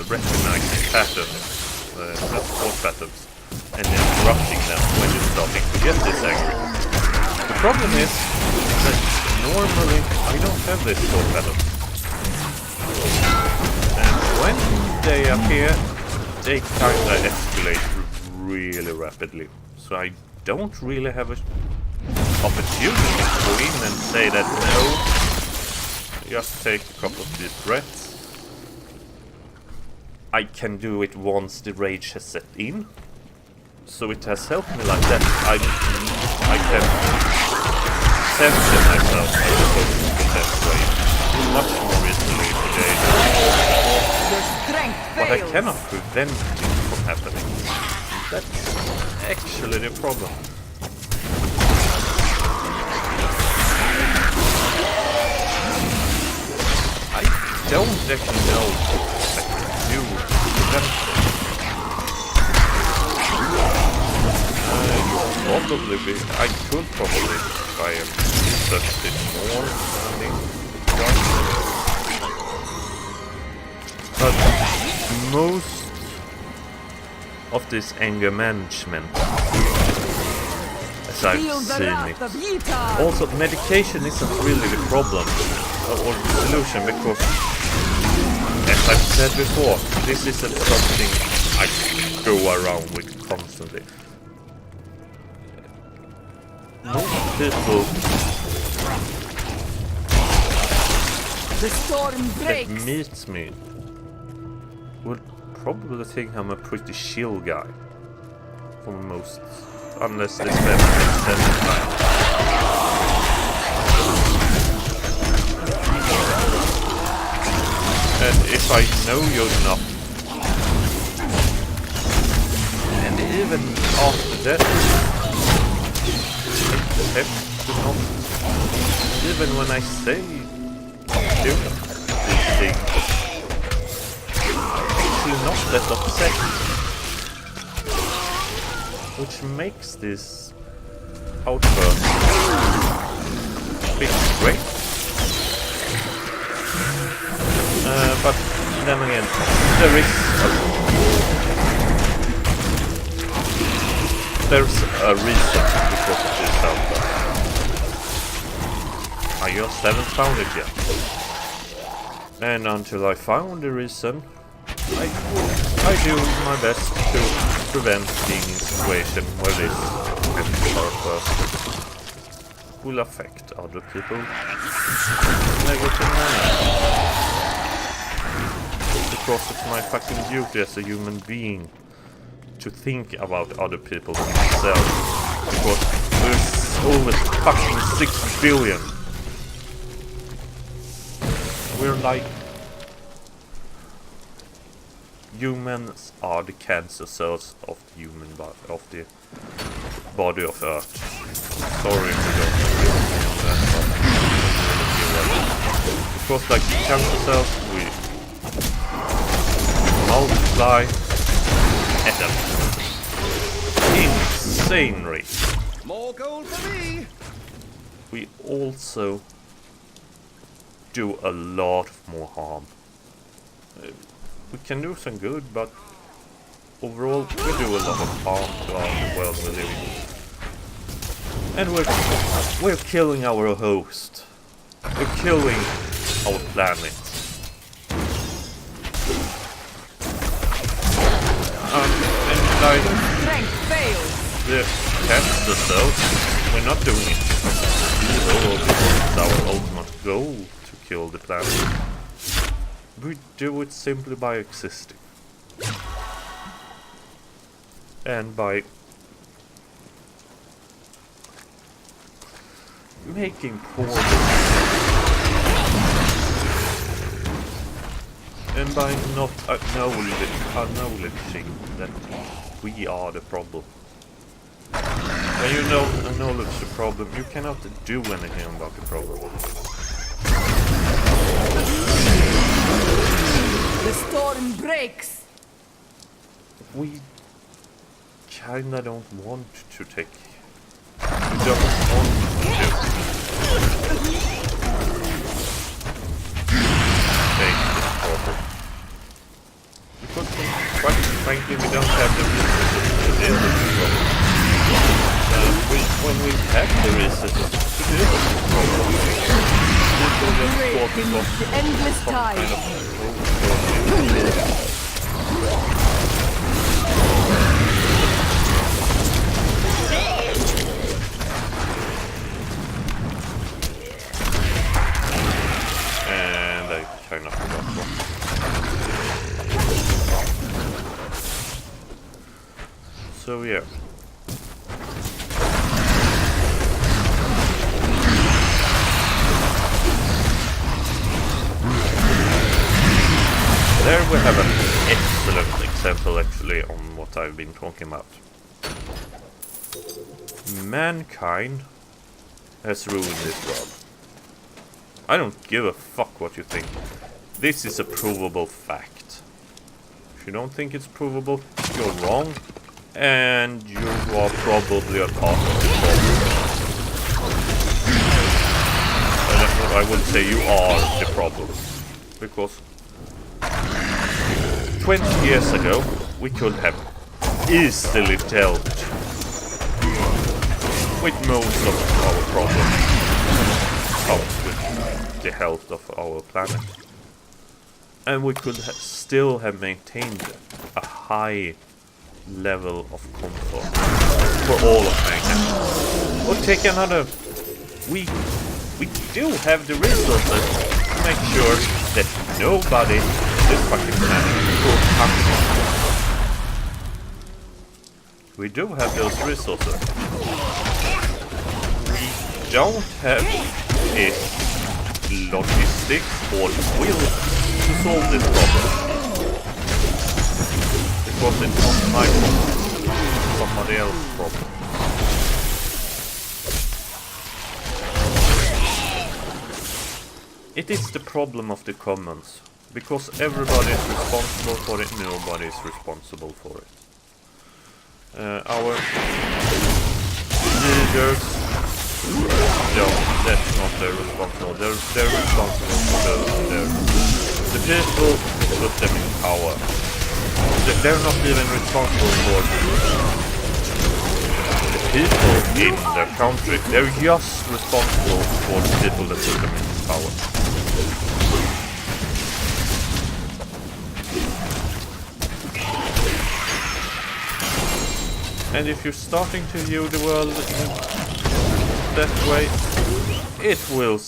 recognizing patterns, thought patterns, and interrupting them when you're starting to get this angry. The problem is that normally I don't have this thought pattern. And when they appear, they kinda escalate really rapidly. So I don't really have an opportunity to go in and say that no, just take a couple of deep breaths. I can do it once the rage has set in. So it has helped me like that. I can censor myself, I suppose, in that way much more easily today. But I cannot prevent it from happening. That's actually the problem. I don't actually know what I can do to prevent it. I could probably try and research it more, I think. But most of this anger management, as I've seen it, also medication isn't really the problem or the solution, because, as I've said before, this isn't something I go around with constantly. Most people that meets me would probably think I'm a pretty chill guy. for most, unless this map makes sense. And if I know you're not, and even after that, I have to not, even when I say do these things, actually not that upset, which makes this outburst a bit great. But then again, there's a reason because of this outburst. I just haven't found it yet. And until I found the reason, I do my best to prevent being in a situation where this outburst will affect other people in a negative manner. Because it's my fucking duty as a human being to think about other people and myself. Because there's over fucking 6 billion. We're like... Humans are the cancer cells of the human body, of the body of Earth. Sorry if you don't agree with me on that, but because like cancer cells, we multiply at an insane rate. More gold for me. We also do a lot more harm. We can do some good, but overall we do a lot of harm to our world we live in. And we're killing our host. We're killing our planet. And like the cancer cells, we're not doing it because it's our ultimate goal to kill the planet. We do it simply by existing. And by making poor decisions. And by not acknowledging that we are the problem. When you acknowledge the problem, you cannot do anything about the problem. The storm breaks. We kinda don't want to take. We don't want to take this problem. Because quite frankly we don't have the resources to deal with this problem. When we have the resources to deal with this problem, people just walk across The endless some tide. kind of and I kind of forgot what. So yeah. There we have an excellent example actually on what I've been talking about. Mankind has ruined this world. I don't give a fuck what you think. This is a provable fact. If you don't think it's provable, you're wrong, and you are probably a part of the problem. And I would say you are the problem. Because 20 years ago, we could have easily dealt with most of our problems, with the health of our planet. And we could still have maintained a high level of comfort for all of mankind. Or take another, we do have the resources to make sure that nobody on this fucking planet will come We do have those resources. We don't have it logistics or will to solve this problem. Because it's not my problem. It's somebody else's problem. It is the problem of the commons. Because everybody is responsible for it, nobody is responsible for it. Our leaders, no, that's not their responsible. They're responsible for the people who put them in power. They're not even responsible for the people in their country. They're just responsible for the people that put them in power. And if you're starting to view the world in that way, it will...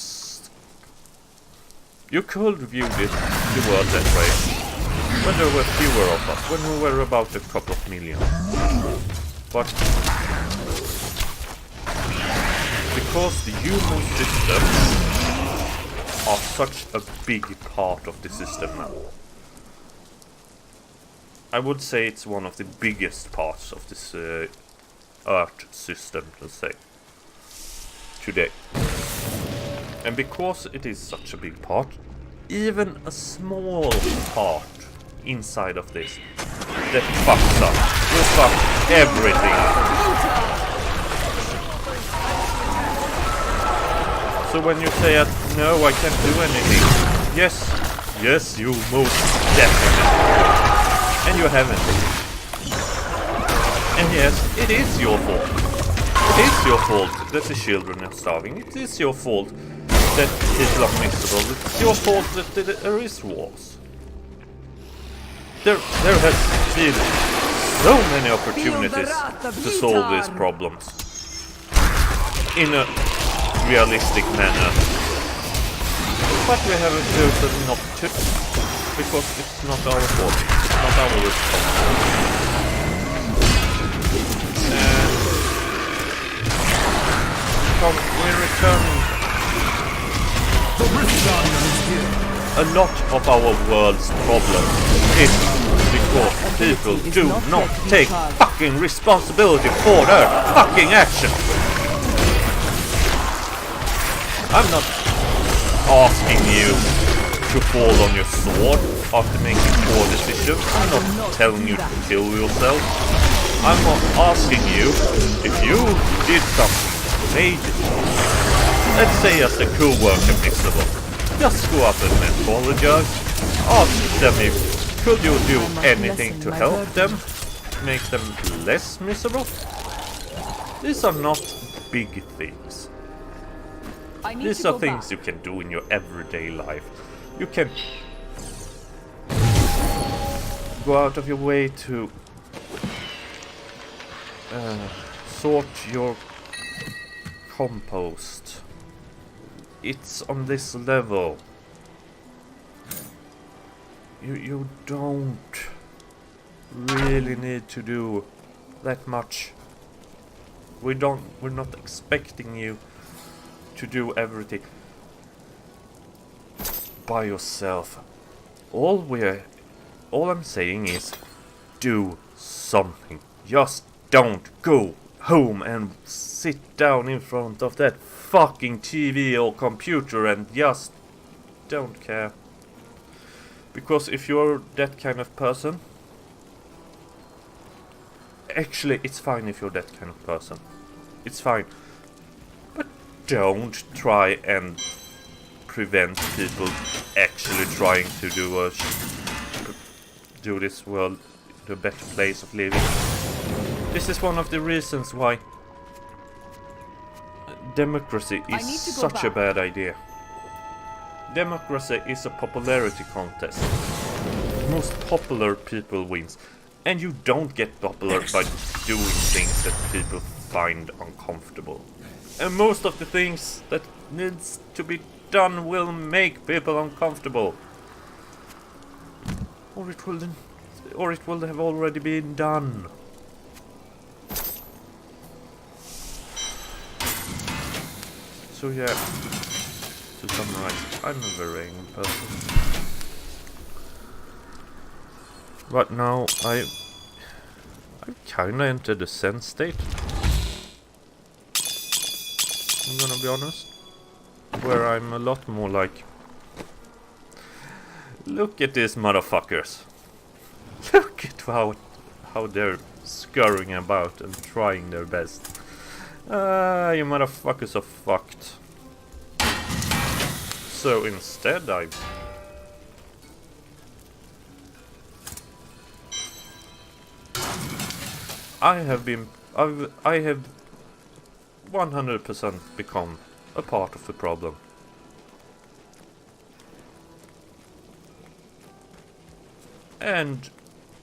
You could view the world that way when there were fewer of us, when we were about a couple of million. But because the human systems are such a big part of the system now, I would say it's one of the biggest parts of this Earth system, let's say, today. And because it is such a big part, even a small part inside of this that fucks up will fuck everything up. So when you say that, no, I can't do anything, yes, you most definitely. And you haven't. And yes, it is your fault. It is your fault that the children are starving. It is your fault that people are miserable. It's your fault that there is wars. There has been so many opportunities to solve these problems in a realistic manner. But we haven't chosen not to, because it's not our fault. Not our responsibility. We're returning. A lot of our world's problems is because people do not take fucking responsibility for their fucking actions. I'm not asking you to fall on your sword after making poor decisions. I'm not telling you to kill yourself. I'm not asking you if you did something major. Let's say as a co-worker miserable. Just go up and apologize. Ask them if could you do anything to help them, make them less miserable. These are not big things. These are things you can do in your everyday life. You can go out of your way to sort your compost. It's on this level. You don't really need to do that much. We're not expecting you to do everything by yourself. All I'm saying is do something. Just don't go home and sit down in front of that fucking TV or computer and just don't care. Because if you're that kind of person, actually it's fine if you're that kind of person. It's fine. But don't try and prevent people actually trying to do this world a better place of living. This is one of the reasons why democracy is such a bad idea. Democracy is a popularity contest. The most popular people wins. And you don't get popular by doing things that people find uncomfortable. And most of the things that needs to be done will make people uncomfortable. Or it will have already been done. So yeah, to summarize, I'm a very angry person. But now I've kinda entered the Zen state. I'm gonna be honest. Where I'm a lot more like, look at these motherfuckers. Look at how they're scurrying about and trying their best. You motherfuckers are fucked. So instead I have 100% become a part of the problem. And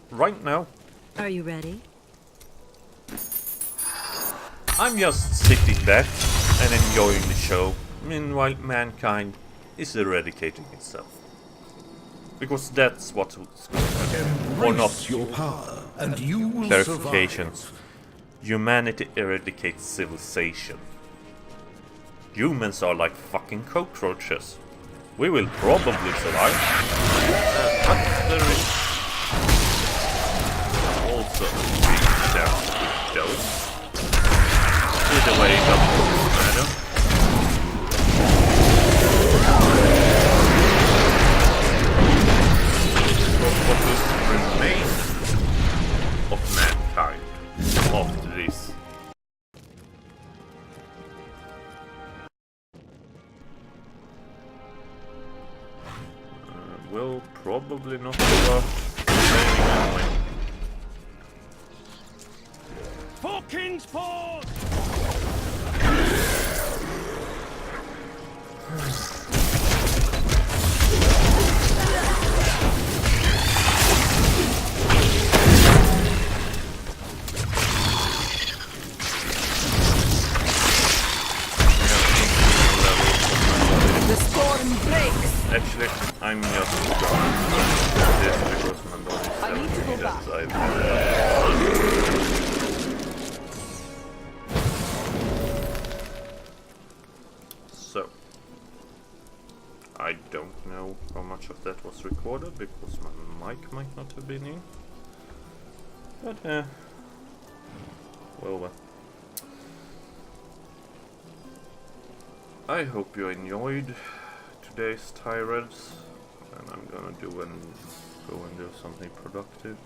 right now, Are you ready? I'm just sitting back and enjoying the show, meanwhile mankind is eradicating itself. Because that's what's going to happen. Or not. Embrace your power, and you will Clarification. survive. Humanity eradicates civilization. Humans are like fucking cockroaches. We will probably survive. But there is also a big chance we don't. Either way, it doesn't matter. What will remain of mankind after this? Will probably not be worth saving anyway. For Kingsport! The storm breaks. Actually, I'm just going to this because my body is I need to telling me go that back. I've So, I don't know how much of that was recorded because my mic might not have been in. But, well. I hope you enjoyed today's tirades, and I'm gonna go and do something productive.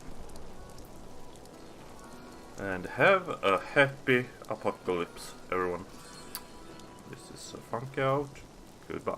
And have a happy apocalypse, everyone. This is Funky out. Goodbye.